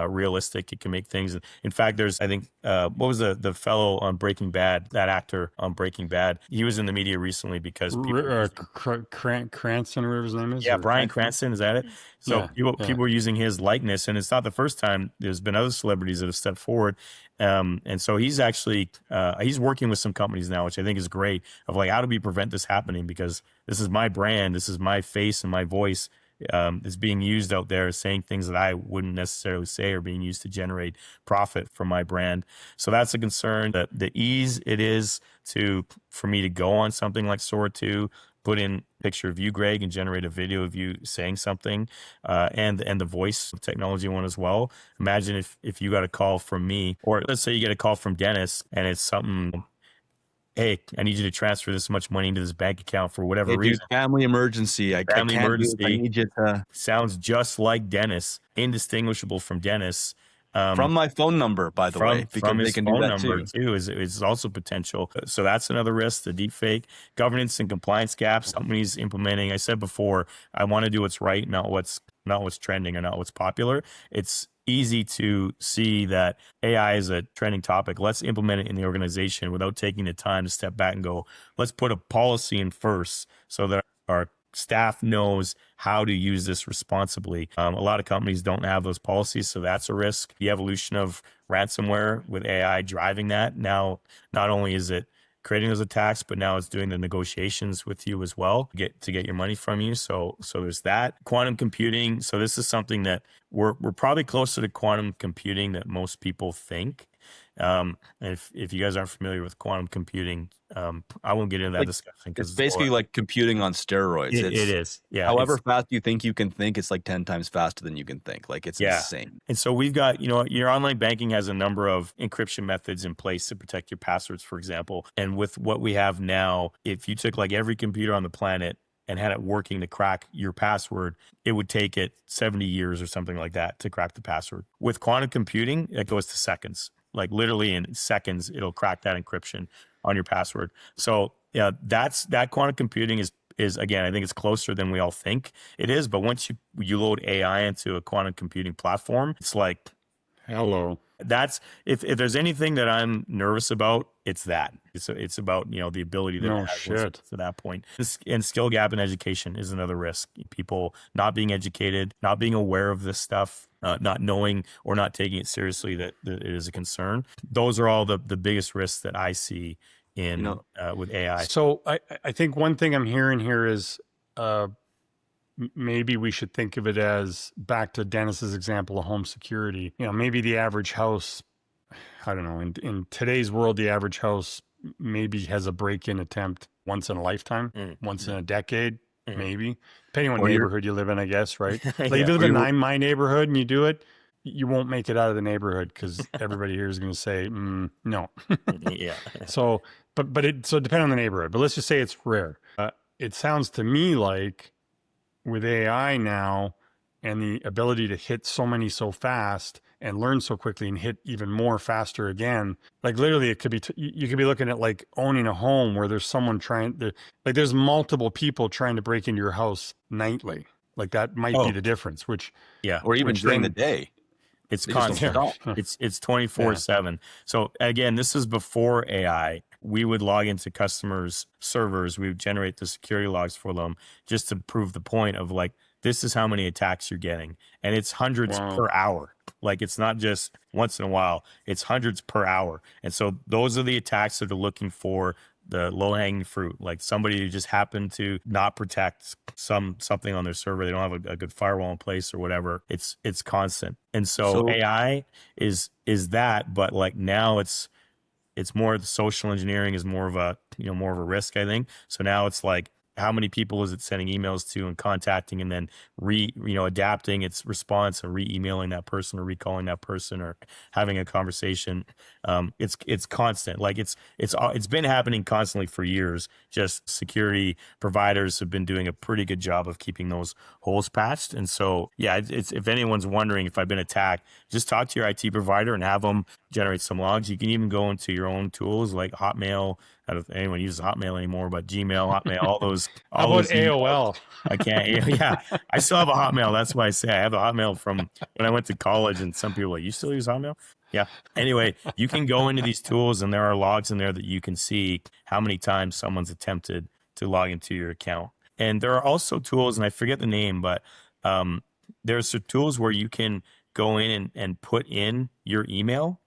realistic it can make things. In fact, there's, I think, what was the fellow on Breaking Bad, that actor on Breaking Bad? He was in the media recently because Cranston, or whatever his name is? Yeah, Bryan Cranston, is that it? So people were using his likeness, and it's not the first time. There's been other celebrities that have stepped forward. And so he's actually, he's working with some companies now, which I think is great, of like, how do we prevent this happening? Because this is my brand, this is my face and my voice is being used out there, saying things that I wouldn't necessarily say, are being used to generate profit from my brand. So that's a concern. That the ease it is for me to go on something like Sora 2 put in a picture of you, Greg, and generate a video of you saying something, and the voice technology one as well. Imagine if you got a call from me, or let's say you get a call from Dennis, and it's something, hey, I need you to transfer this much money into this bank account for whatever Hey, dude, reason. family emergency. I Family can't do this. I emergency. need you to Sounds just like Dennis, indistinguishable from Dennis. from my phone number, by the way, because From they his can do phone that number too. too is also potential. So that's another risk. The deep fake governance and compliance gaps. Companies implementing. I said before, I want to do what's right, not what's trending or not what's popular. It's easy to see that AI is a trending topic. Let's implement it in the organization without taking the time to step back and go, let's put a policy in first so that our staff knows how to use this responsibly. A lot of companies don't have those policies, so that's a risk. The evolution of ransomware with AI driving that. Now, not only is it creating those attacks, but now it's doing the negotiations with you as well to get your money from you. So there's that. Quantum computing. So this is something that we're probably closer to quantum computing than most people think. And if you guys aren't familiar with quantum computing, I won't get into that discussion because It's basically like computing on steroids. it is. Yeah. However fast you think you can think, it's like 10 times faster than you can think. Like it's insane. And so we've got, your online banking has a number of encryption methods in place to protect your passwords, for example. And with what we have now, if you took like every computer on the planet and had it working to crack your password, it would take it 70 years or something like that to crack the password. With quantum computing, it goes to seconds. Like literally in seconds, it'll crack that encryption on your password. So yeah, that quantum computing is again, I think it's closer than we all think it is. But once you load AI into a quantum computing platform, it's like, hello. That's if there's anything that I'm nervous about, it's that. It's about the ability that No it has shit. to that point. And skill gap in education is another risk. People not being educated, not being aware of this stuff, not knowing or not taking it seriously that it is a concern. Those are all the biggest risks that I see in with AI. So I think one thing I'm hearing here is maybe we should think of it as, back to Dennis's example of home security. Maybe the average house, I don't know, in today's world, the average house maybe has a break-in attempt once in a lifetime, once in a decade, maybe, depending on what neighborhood you live in, I guess, right? Like if you live in my neighborhood and you do it, you won't make it out of the neighborhood because everybody here is going to say, no. Yeah. So, so depending on the neighborhood, but let's just say it's rare. It sounds to me like with AI now and the ability to hit so many so fast and learn so quickly and hit even more faster again, like literally it could be, you could be looking at like owning a home where there's someone like there's multiple people trying to break into your house nightly. Like that might be the difference, or even during the day. It's constant. It's 24/7. So again, this is before AI. We would log into customers' servers. We would generate the security logs for them just to prove the point of like, this is how many attacks you're getting. And it's hundreds per hour. Like it's not just once in a while, it's hundreds per hour. And so those are the attacks that are looking for the low-hanging fruit, like somebody who just happened to not protect something on their server. They don't have a good firewall in place or whatever. It's constant. And so AI is that, but like now it's more, the social engineering is more of a risk, I think. So now it's like, how many people is it sending emails to and contacting, and then adapting its response and re-emailing that person or recalling that person or having a conversation. It's constant. Like it's been happening constantly for years. Just security providers have been doing a pretty good job of keeping those holes patched. And so, yeah, it's if anyone's wondering if I've been attacked, just talk to your IT provider and have them generate some logs. You can even go into your own tools like Hotmail. I don't know if anyone uses Hotmail anymore, but Gmail, Hotmail, all those. How about AOL? I can't. Yeah, I still have a Hotmail. That's why I say I have a Hotmail from when I went to college. And some people are like, you still use Hotmail? Yeah. Anyway, you can go into these tools and there are logs in there that you can see how many times someone's attempted to log into your account. And there are also tools, and I forget the name, but there's some tools where you can go in and put in your email,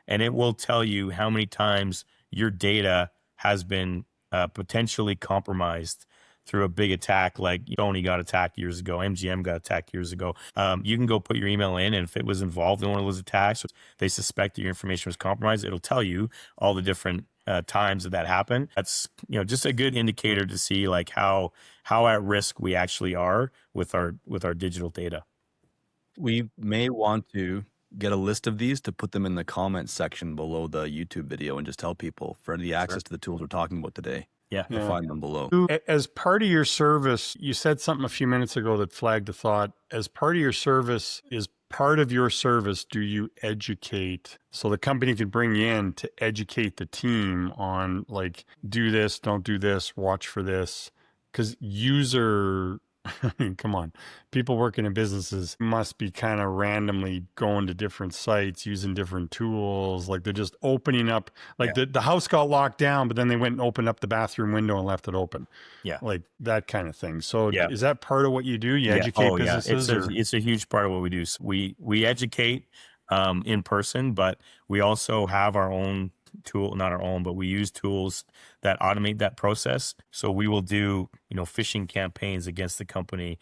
and it will tell you how many times your data has been potentially compromised through a big attack. Like Sony got attacked years ago, MGM got attacked years ago. You can go put your email in, and if it was involved in one of those attacks, they suspect that your information was compromised, it'll tell you all the different times that happen. That's, just a good indicator to see like how at risk we actually are with our digital data. We may want to get a list of these to put them in the comments section below the YouTube video and just tell people for the access to the tools we're talking about today. Yeah. To find them below. As part of your service, you said something a few minutes ago that flagged a thought. As part of your service, do you educate? So the company could bring you in to educate the team on like, do this, don't do this, watch for this. Because I mean, come on, people working in businesses must be kind of randomly going to different sites, using different tools. Like they're just opening up, like the house got locked down, but then they went and opened up the bathroom window and left it open. Yeah. Like that kind of thing. So is that part of what you do? You educate businesses? It's a huge part of what we do. So we educate in person, but we also have our own tool, not our own, but we use tools that automate that process. So we will do, phishing campaigns against the company,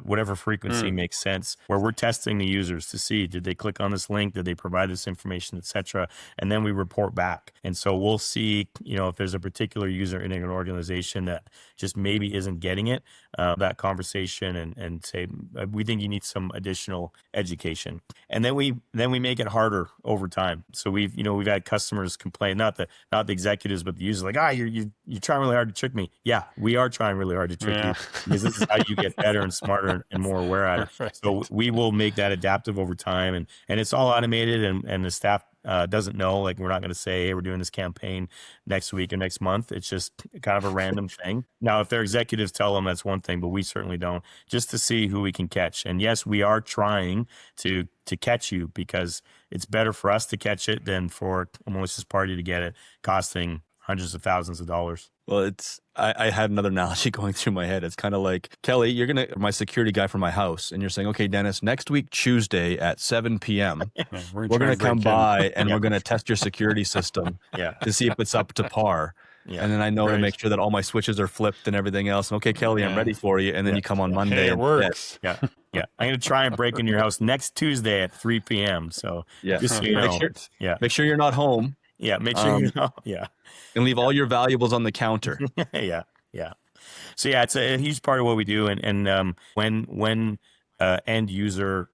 whatever frequency makes sense, where we're testing the users to see, did they click on this link? Did they provide this information, etc.? And then we report back. And so we'll see, if there's a particular user in an organization that just maybe isn't getting it, that conversation and say, we think you need some additional education. And then we make it harder over time. So we've had customers complain, not the executives, but the users, like, you're trying really hard to trick me. Yeah, we are trying really hard to trick you, because this is how you get better and smarter and more aware at it. Right. So we will make that adaptive over time, and it's all automated, and the staff doesn't know. Like, we're not going to say, hey, we're doing this campaign next week or next month. It's just kind of a random thing. Now, if their executives tell them, that's one thing, but we certainly don't, just to see who we can catch. And yes, we are trying to catch you, because it's better for us to catch it than for a malicious party to get it, costing hundreds of thousands of dollars. Well, I had another analogy going through my head. It's kind of like, Kelly, you're my security guy for my house, and you're saying, okay, Dennis, next week, Tuesday at 7 p.m., we're going to come by and we're going to test your security system to see if it's up to par. Yeah. And then I know to make sure that all my switches are flipped and everything else. Okay, Kelly, I'm ready for you. And then you come on Monday. Hey, it works. Yeah. I'm going to try and break into your house next Tuesday at 3 p.m. So just so you know. Make sure you're not home. Yeah, make sure you know. And leave all your valuables on the counter. Yeah. So it's a huge part of what we do. And when end user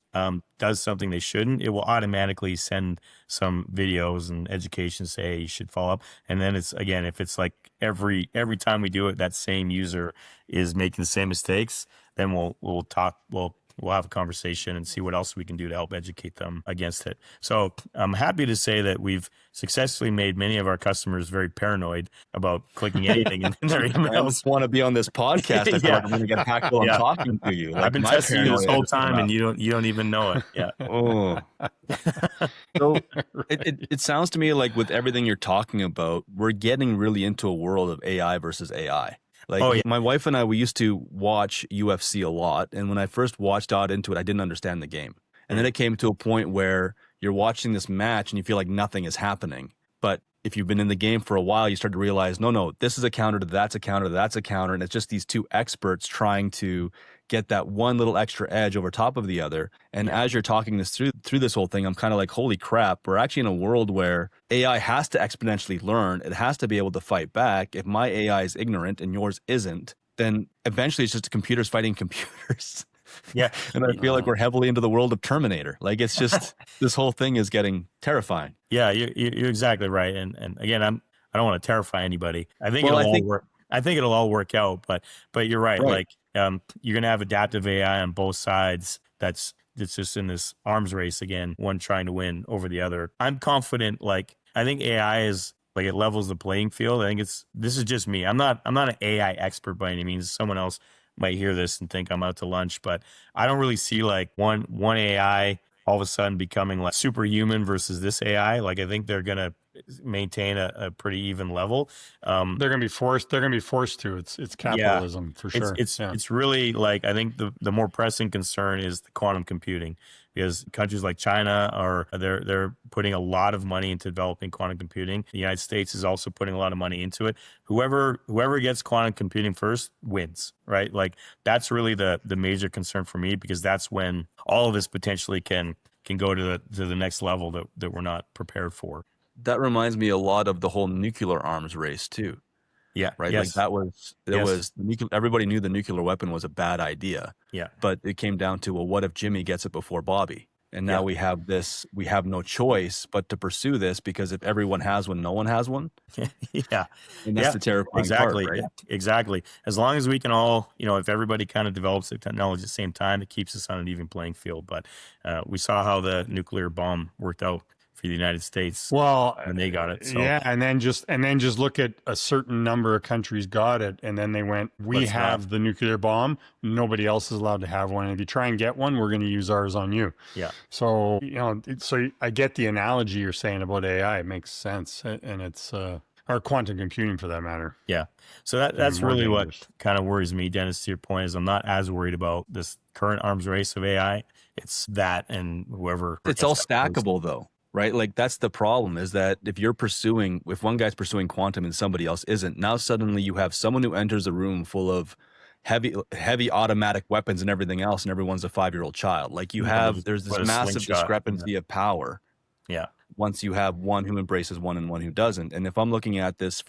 does something they shouldn't, it will automatically send some videos and education, say, hey, you should follow up. And then it's, again, if it's like every time we do it, that same user is making the same mistakes, then we'll have a conversation and see what else we can do to help educate them against it. So I'm happy to say that we've successfully made many of our customers very paranoid about clicking anything in their emails. I just want to be on this podcast. I feel like I'm going to get hacked while I'm talking to you. Like, I've been testing you this whole time, and you don't even know it. Yeah. So it sounds to me like with everything you're talking about, we're getting really into a world of AI versus AI. Like, my wife and I, we used to watch UFC a lot. And when I first got into it, I didn't understand the game. And then it came to a point where you're watching this match and you feel like nothing is happening. But if you've been in the game for a while, you start to realize, no, this is a counter to that's a counter to that's a counter. And it's just these two experts trying to get that one little extra edge over top of the other. And as you're talking this through this whole thing, I'm kind of like, holy crap, we're actually in a world where AI has to exponentially learn. It has to be able to fight back. If my AI is ignorant and yours isn't, then eventually it's just computers fighting computers. Yeah. And I feel like we're heavily into the world of Terminator. Like, it's just, this whole thing is getting terrifying. Yeah, you're exactly right. And again, I don't want to terrify anybody. I think it'll all work out, but you're right. Like, you're going to have adaptive AI on both sides. That's just in this arms race again, one trying to win over the other. I'm confident. Like, I think AI is, like, it levels the playing field. I think this is just me. I'm not an AI expert by any means. Someone else might hear this and think I'm out to lunch, but I don't really see like one AI all of a sudden becoming like superhuman versus this AI. Like, I think they're going to maintain a pretty even level. They're going to be forced to. It's capitalism for sure. It's really like, I think the more pressing concern is the quantum computing, because countries like China they're putting a lot of money into developing quantum computing. The United States is also putting a lot of money into it. Whoever gets quantum computing first wins, right? Like, that's really the major concern for me, because that's when all of this potentially can go to the next level that we're not prepared for. That reminds me a lot of the whole nuclear arms race too, Yeah. right? Like Yes. that was everybody knew the nuclear weapon was a bad idea, Yeah. but it came down to, well, what if Jimmy gets it before Bobby? And now Yeah. we have no choice but to pursue this, because if everyone has one, no one has one. Yeah. And that's the terrifying part, Exactly. right? Yeah, exactly. As long as we can all, if everybody kind of develops the technology at the same time, it keeps us on an even playing field. But we saw how the nuclear bomb worked out for the United States Well, when they got it. So yeah, and then just look at a certain number of countries got it, and then they went, "We Let's not. have the nuclear bomb. Nobody else is allowed to have one. And if you try and get one, we're going to use ours on you." Yeah. So so I get the analogy you're saying about AI. It makes sense, and it's or quantum computing for that matter. Yeah. So that's more really what dangerous. kind of worries me, Dennis, to your point, is I'm not as worried about this current arms race of AI. It's that and whoever. It's all stackable though, right? Like that's the problem, is that if one guy's pursuing quantum and somebody else isn't, now suddenly you have someone who enters a room full of heavy automatic weapons and everything else, and everyone's a 5-year-old child. Like there's this massive discrepancy of power. Yeah. Once you have one who embraces one and one who doesn't. And if I'm looking at this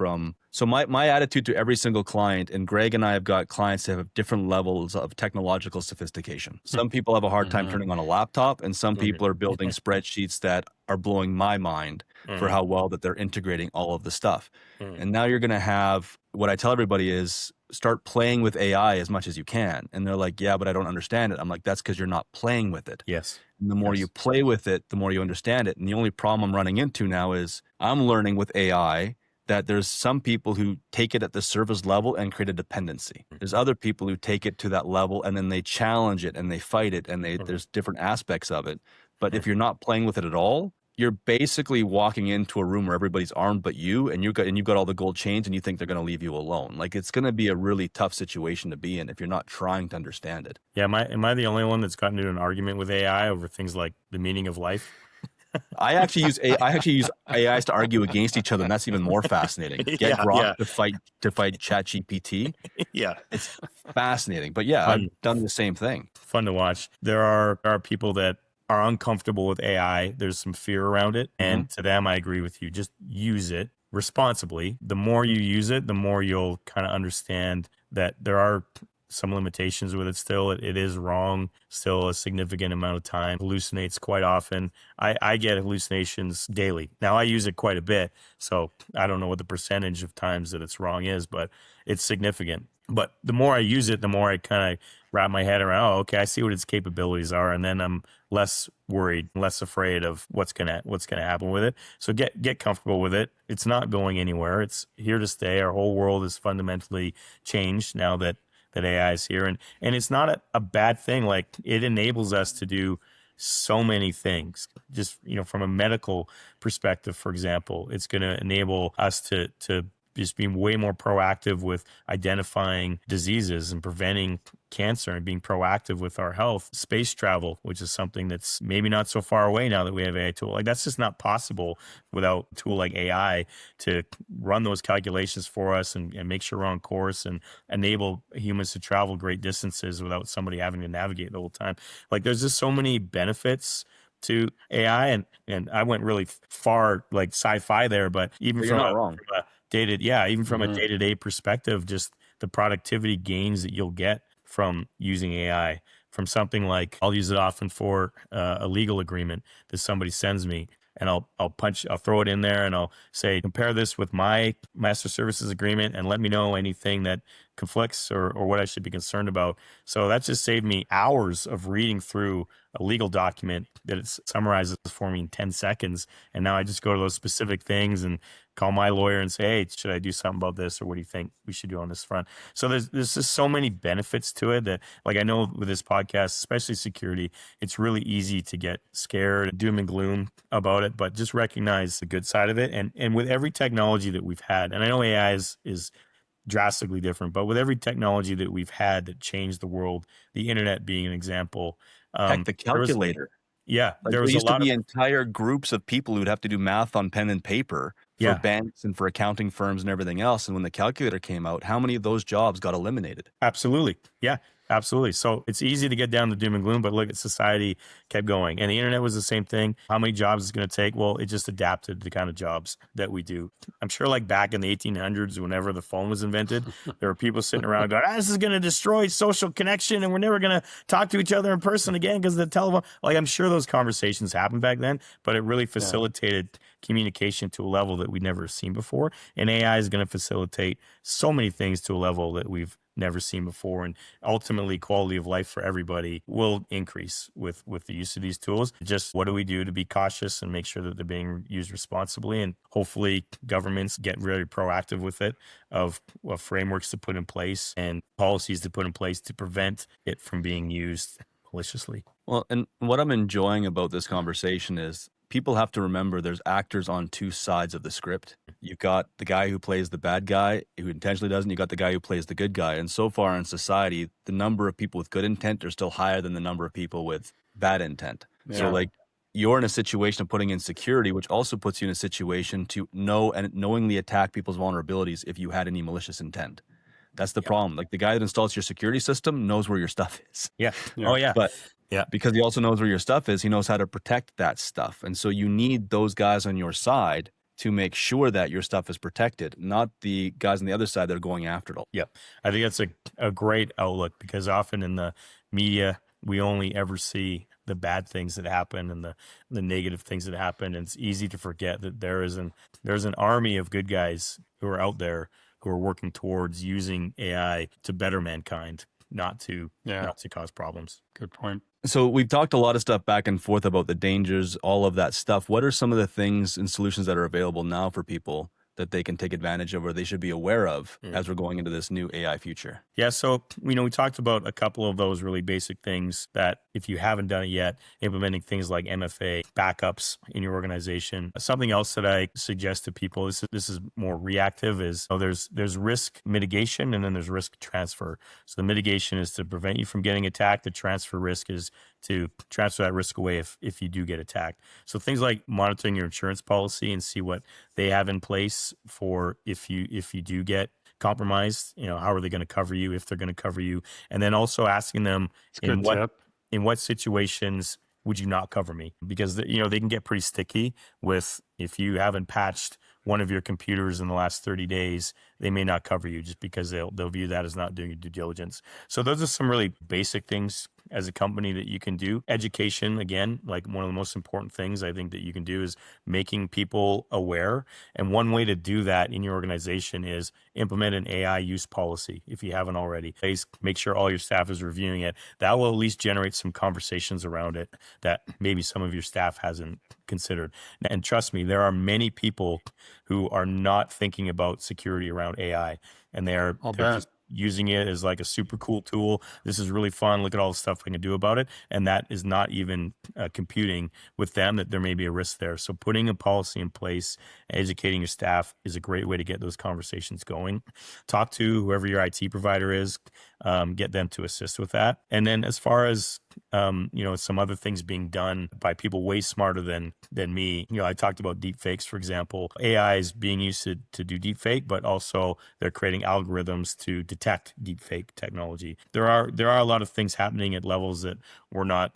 so my attitude to every single client, and Greg and I have got clients that have different levels of technological sophistication. Some people have a hard time turning on a laptop, and some people are building spreadsheets that are blowing my mind for how well that they're integrating all of the stuff. And now you're going to have, what I tell everybody is, start playing with AI as much as you can. And they're like, yeah, but I don't understand it. I'm like, that's because you're not playing with it. Yes. And the more you play with it, the more you understand it. And the only problem I'm running into now is I'm learning with AI that there's some people who take it at the surface level and create a dependency. There's other people who take it to that level and then they challenge it and they fight it, and there's different aspects of it. But if you're not playing with it at all, you're basically walking into a room where everybody's armed but you, and you've got all the gold chains, and you think they're going to leave you alone. Like, it's going to be a really tough situation to be in if you're not trying to understand it. Yeah. Am I the only one that's gotten into an argument with AI over things like the meaning of life? I actually use AIs to argue against each other, and that's even more fascinating. Get Grok to fight ChatGPT. Yeah. It's fascinating. But yeah, I've done the same thing. Fun to watch. There are people that are uncomfortable with AI. There's some fear around it. And to them, I agree with you. Just use it responsibly. The more you use it, the more you'll kind of understand that there are some limitations with it still. It is wrong still a significant amount of time. Hallucinates quite often. I get hallucinations daily. Now, I use it quite a bit, so I don't know what the percentage of times that it's wrong is, but it's significant. But the more I use it, the more I kind of wrap my head around, oh, okay, I see what its capabilities are, and then I'm less worried, less afraid of what's gonna happen with it. So get comfortable with it. It's not going anywhere. It's here to stay. Our whole world is fundamentally changed now that AI is here, and it's not a bad thing. Like, it enables us to do so many things. Just from a medical perspective, for example, it's going to enable us to just being way more proactive with identifying diseases and preventing cancer and being proactive with our health. Space travel, which is something that's maybe not so far away now that we have AI tool. Like, that's just not possible without a tool like AI to run those calculations for us and make sure we're on course and enable humans to travel great distances without somebody having to navigate the whole time. Like, there's just so many benefits to AI, and I went really far, like sci-fi there, but even from a day-to-day perspective, just the productivity gains that you'll get from using AI. From something like, I'll use it often for a legal agreement that somebody sends me, and I'll throw it in there, and I'll say, compare this with my master services agreement and let me know anything that conflicts or what I should be concerned about. So that just saved me hours of reading through a legal document that it summarizes for me in 10 seconds. And now I just go to those specific things and call my lawyer and say, hey, should I do something about this? Or what do you think we should do on this front? So there's just so many benefits to it that, like, I know with this podcast, especially security, it's really easy to get scared, doom and gloom about it, but just recognize the good side of it. And with every technology that we've had, and I know AI is drastically different, but with every technology that we've had that changed the world, the internet being an example. Heck, the calculator. There used to be entire groups of people who'd have to do math on pen and paper for banks and for accounting firms and everything else. And when the calculator came out, how many of those jobs got eliminated? Absolutely. Yeah, Absolutely. So it's easy to get down to doom and gloom, but look at society kept going. And the internet was the same thing. How many jobs is it going to take? Well, it just adapted to the kind of jobs that we do. I'm sure like back in the 1800s, whenever the phone was invented, there were people sitting around going, this is going to destroy social connection and we're never going to talk to each other in person again because the telephone. Like I'm sure those conversations happened back then, but it really facilitated communication to a level that we'd never seen before. And AI is going to facilitate so many things to a level that we've never seen before, and ultimately quality of life for everybody will increase with the use of these tools. Just what do we do to be cautious and make sure that they're being used responsibly, and hopefully governments get really proactive with it of frameworks to put in place and policies to put in place to prevent it from being used maliciously. Well, and what I'm enjoying about this conversation is people have to remember there's actors on two sides of the script. You've got the guy who plays the bad guy who intentionally doesn't. You got the guy who plays the good guy. And so far in society, the number of people with good intent are still higher than the number of people with bad intent. Yeah. So like you're in a situation of putting in security, which also puts you in a situation to know and knowingly attack people's vulnerabilities if you had any malicious intent. That's the problem. Like the guy that installs your security system knows where your stuff is. Yeah. Oh, yeah. But yeah, because he also knows where your stuff is, he knows how to protect that stuff. And so you need those guys on your side to make sure that your stuff is protected, not the guys on the other side that are going after it all. Yeah. I think that's a great outlook, because often in the media, we only ever see the bad things that happen and the negative things that happen. And it's easy to forget that there's an army of good guys who are out there who are working towards using AI to better mankind, not to cause problems. Good point. So we've talked a lot of stuff back and forth about the dangers, all of that stuff. What are some of the things and solutions that are available now for people that they can take advantage of or they should be aware of as we're going into this new AI future? Yeah, so, we talked about a couple of those really basic things that if you haven't done it yet, implementing things like MFA, backups in your organization. Something else that I suggest to people, this is more reactive, is there's risk mitigation and then there's risk transfer. So the mitigation is to prevent you from getting attacked. The transfer risk is to transfer that risk away if you do get attacked. So things like monitoring your insurance policy and see what they have in place for if you do get compromised, how are they going to cover you, if they're going to cover you, and then also asking them in what situations would you not cover me, because they can get pretty sticky with, if you haven't patched one of your computers in the last 30 days, they may not cover you just because they'll view that as not doing your due diligence. So those are some really basic things as a company that you can do. Education, again, like one of the most important things I think that you can do is making people aware. And one way to do that in your organization is implement an AI use policy if you haven't already. Make sure all your staff is reviewing it. That will at least generate some conversations around it that maybe some of your staff hasn't considered. And trust me, there are many people who are not thinking about security around AI, and they're just using it as like a super cool tool. This is really fun. Look at all the stuff I can do about it. And that is not even computing with them that there may be a risk there. So putting a policy in place, educating your staff is a great way to get those conversations going. Talk to whoever your IT provider is, get them to assist with that. And then as far as some other things being done by people way smarter than me. I talked about deep fakes, for example. AI is being used to do deep fake, but also they're creating algorithms to detect deep fake technology. There are a lot of things happening at levels that we're not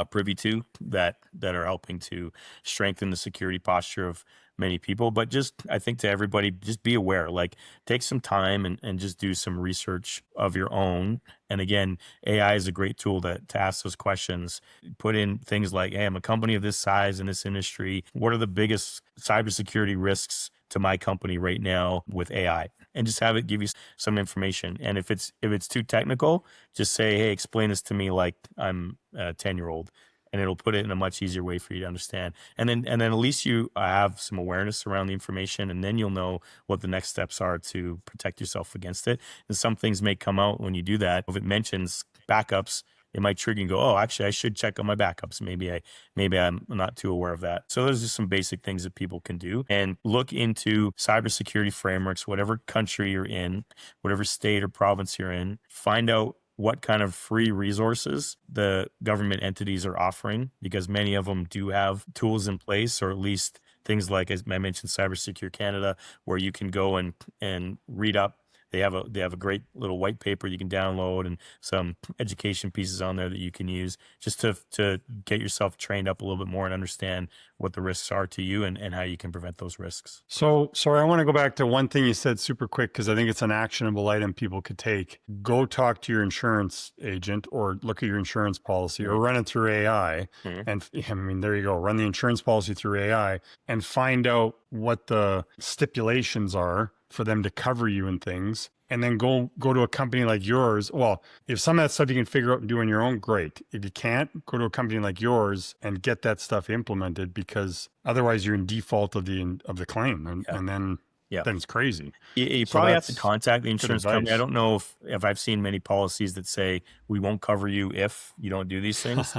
privy to that are helping to strengthen the security posture of many people. But I think to everybody, just be aware, like take some time and just do some research of your own. And again, AI is a great tool to ask those questions. Put in things like, hey, I'm a company of this size in this industry. What are the biggest cybersecurity risks to my company right now with AI? And just have it give you some information. And if it's too technical, just say, hey, explain this to me like I'm a 10-year-old. And it'll put it in a much easier way for you to understand. And then at least you have some awareness around the information, and then you'll know what the next steps are to protect yourself against it. And some things may come out when you do that. If it mentions backups, it might trigger and go, oh, actually, I should check on my backups. Maybe I'm not too aware of that. So those are some basic things that people can do. And look into cybersecurity frameworks, whatever country you're in, whatever state or province you're in. Find out what kind of free resources the government entities are offering, because many of them do have tools in place, or at least things like, as I mentioned, Cybersecurity Canada, where you can go and read up. They have a great little white paper you can download and some education pieces on there that you can use just to get yourself trained up a little bit more and understand what the risks are to you and how you can prevent those risks. So, sorry, I want to go back to one thing you said super quick because I think it's an actionable item people could take. Go talk to your insurance agent or look at your insurance policy or run it through AI. And I mean, there you go. Run the insurance policy through AI and find out what the stipulations are for them to cover you and things. And then go to a company like yours. Well, if some of that stuff you can figure out and do on your own, great. If you can't, go to a company like yours and get that stuff implemented because otherwise you're in default of the claim, and then it's crazy. You probably have to contact the insurance company. I don't know if I've seen many policies that say we won't cover you if you don't do these things.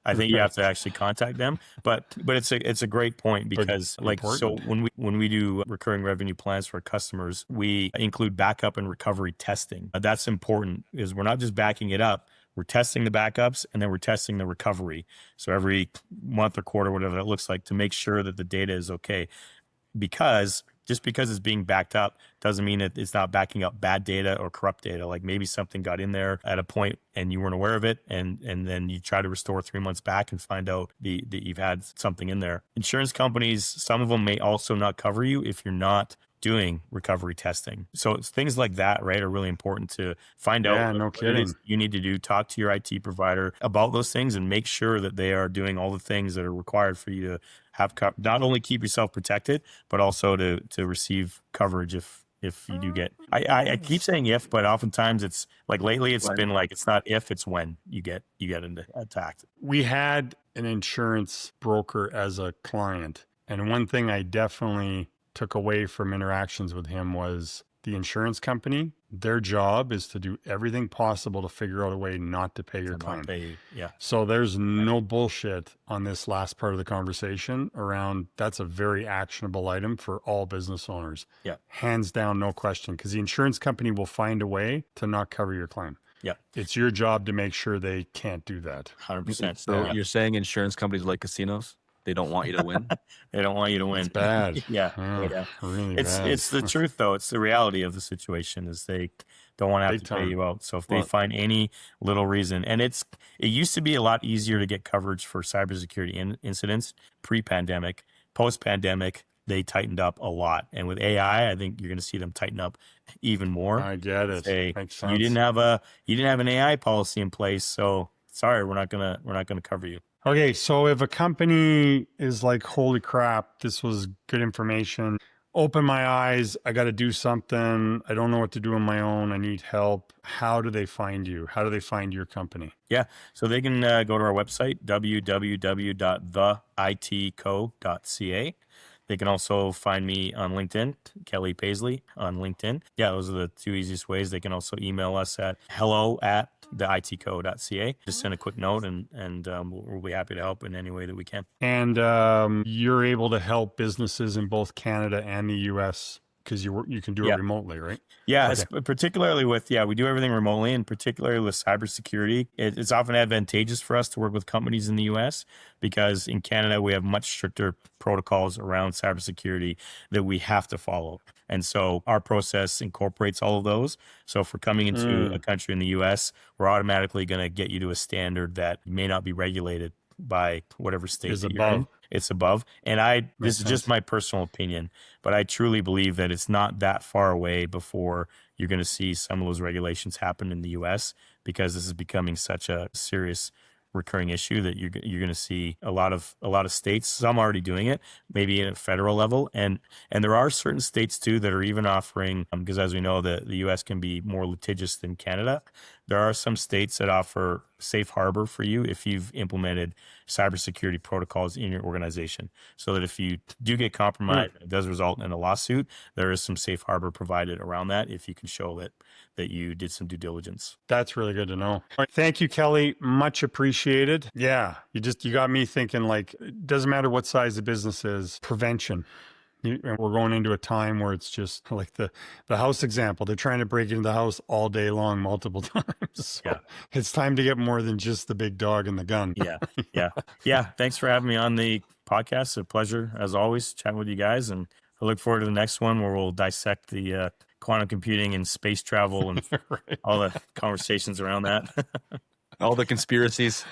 I think you have to actually contact them, but it's a great point because so when we do recurring revenue plans for our customers, we include backup and recovery testing. That's important because we're not just backing it up. We're testing the backups and then we're testing the recovery. So every month or quarter, whatever it looks like, to make sure that the data is okay. Because just because it's being backed up doesn't mean that it's not backing up bad data or corrupt data. Like maybe something got in there at a point and you weren't aware of it, and then you try to restore 3 months back and find out that you've had something in there. Insurance companies, some of them may also not cover you if you're not doing recovery testing. So it's things like that, right, are really important to find out. Yeah, no kidding. You need to do, talk to your IT provider about those things and make sure that they are doing all the things that are required for you to have not only keep yourself protected, but also to receive coverage if you do get. I keep saying if, but oftentimes it's like lately it's been like it's not if, it's when you get attacked. We had an insurance broker as a client, and one thing I definitely took away from interactions with him was the insurance company. Their job is to do everything possible to figure out a way not to pay your claim. So there's no bullshit on this last part of the conversation around that's a very actionable item for all business owners. Yeah. Hands down, no question, because the insurance company will find a way to not cover your claim. Yeah. It's your job to make sure they can't do that. 100%. So you're saying insurance companies like casinos? They don't want you to win? They don't want you to win. It's bad. Yeah. Really bad. It's the truth, though. It's the reality of the situation is they don't want to have to pay you out. So if they find any little reason, and it used to be a lot easier to get coverage for cybersecurity incidents pre-pandemic. Post-pandemic, they tightened up a lot. And with AI, I think you're going to see them tighten up even more. I get it. Makes sense. You didn't have an AI policy in place, so sorry, we're not gonna cover you. Okay, so if a company is like, holy crap, this was good information, open my eyes, I got to do something, I don't know what to do on my own, I need help, how do they find you? How do they find your company? Yeah, so they can go to our website, www.theitco.ca. They can also find me on LinkedIn, Kelly Paisley on LinkedIn. Yeah, those are the two easiest ways. They can also email us at hello@theitco.ca. Just send a quick note and we'll be happy to help in any way that we can. And you're able to help businesses in both Canada and the US because you can do it remotely, right? Yeah, particularly with, we do everything remotely, and particularly with cybersecurity. It's often advantageous for us to work with companies in the US because in Canada, we have much stricter protocols around cybersecurity that we have to follow. And so our process incorporates all of those. So if we're coming into a country in the US, we're automatically going to get you to a standard that may not be regulated by whatever state that you're in. It's above. And this is just my personal opinion, but I truly believe that it's not that far away before you're going to see some of those regulations happen in the US because this is becoming such a serious recurring issue that you're going to see a lot of states, some already doing it, maybe at a federal level, and there are certain states too that are even offering, because as we know the US can be more litigious than Canada. There are some states that offer safe harbor for you if you've implemented cybersecurity protocols in your organization, so that if you do get compromised, it does result in a lawsuit, there is some safe harbor provided around that if you can show that you did some due diligence. That's really good to know. All right, thank you, Kelly. Much appreciated. Yeah, you got me thinking, like, it doesn't matter what size the business is, prevention. And we're going into a time where it's just like the house example. They're trying to break into the house all day long, multiple times. So it's time to get more than just the big dog and the gun. Yeah. Thanks for having me on the podcast. It's a pleasure, as always, chatting with you guys. And I look forward to the next one where we'll dissect the quantum computing and space travel and Right. all the conversations around that. All the conspiracies.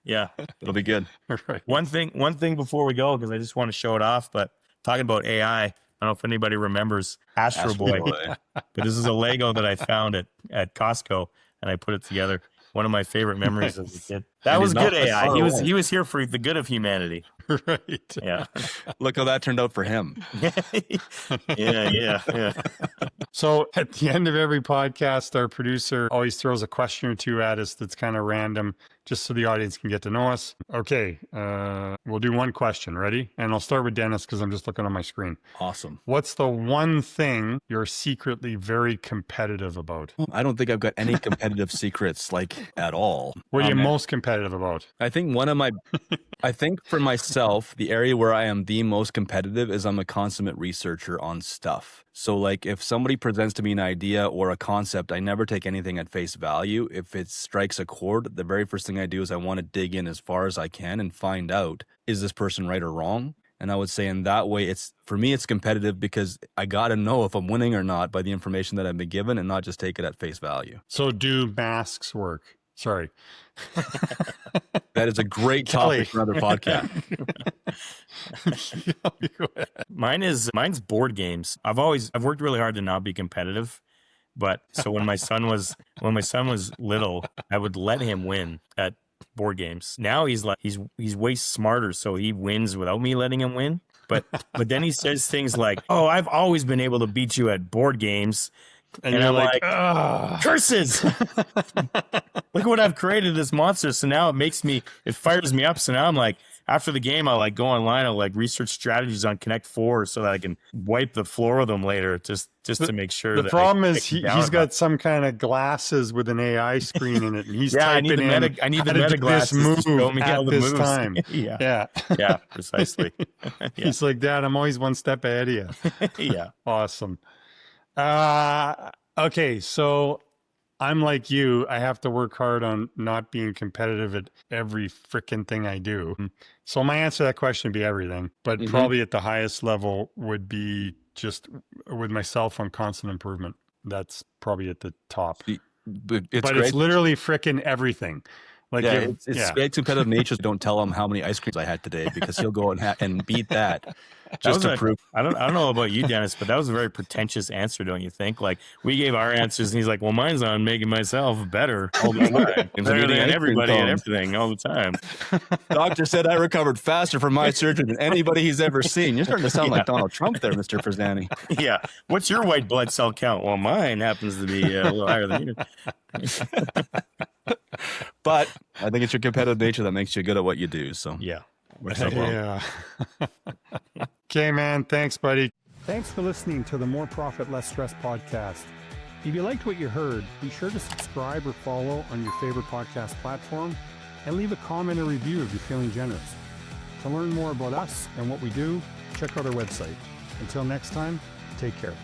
Yeah. It'll be good. Right. One thing before we go, because I just want to show it off, but talking about AI, I don't know if anybody remembers Astro Boy, but this is a Lego that I found at Costco, and I put it together. One of my favorite memories as a kid. That And was he's not good AI. far away. He was here for the good of humanity. Right. Yeah. Look how that turned out for him. yeah. So at the end of every podcast, our producer always throws a question or two at us that's kind of random, just so the audience can get to know us. Okay, we'll do one question. Ready? And I'll start with Dennis because I'm just looking on my screen. Awesome. What's the one thing you're secretly very competitive about? I don't think I've got any competitive secrets like at all. What are you most competitive about? I think I think for myself, the area where I am the most competitive is I'm a consummate researcher on stuff. So like if somebody presents to me an idea or a concept, I never take anything at face value. If it strikes a chord, the very first thing I do is I want to dig in as far as I can and find out, is this person right or wrong? And I would say in that way, for me, it's competitive because I got to know if I'm winning or not by the information that I've been given and not just take it at face value. So do masks work? Sorry. That is a great topic for another podcast. Mine's board games. I've worked really hard to not be competitive, but so when my son was little, I would let him win at board games. Now he's way smarter, so he wins without me letting him win. But then he says things like, "Oh, I've always been able to beat you at board games." And you're I'm like, curses! Look what I've created, this monster. So now it fires me up. So now I'm like, after the game, I'll like go online, I'll like research strategies on Connect 4 so that I can wipe the floor with them later, just to make sure. The that problem is he's got some kind of glasses with an AI screen in it, and he's typing I need the meta glasses to show me all the this moves. time. Yeah, precisely. He's like, Dad, I'm always one step ahead of you. Yeah. Awesome. Okay, so I'm like you. I have to work hard on not being competitive at every freaking thing I do. So my answer to that question would be everything, but probably at the highest level would be just with myself on constant improvement. That's probably at the top. But It's literally freaking everything. Like it's competitive nature. Don't tell him how many ice creams I had today because he'll go and beat that just to prove. I don't know about you, Dennis, but that was a very pretentious answer, don't you think? Like we gave our answers, and he's like, "Well, mine's on making myself better all the time, better than everybody and everything all the time." Doctor said I recovered faster from my surgery than anybody he's ever seen. You're starting to sound like Donald Trump there, Mr. Frazani. Yeah. What's your white blood cell count? Well, mine happens to be a little higher than yours. But I think it's your competitive nature that makes you good at what you do. So yeah. Okay, man. Thanks, buddy. Thanks for listening to the More Profit, Less Stress podcast. If you liked what you heard, be sure to subscribe or follow on your favorite podcast platform and leave a comment or review if you're feeling generous. To learn more about us and what we do, check out our website. Until next time, take care.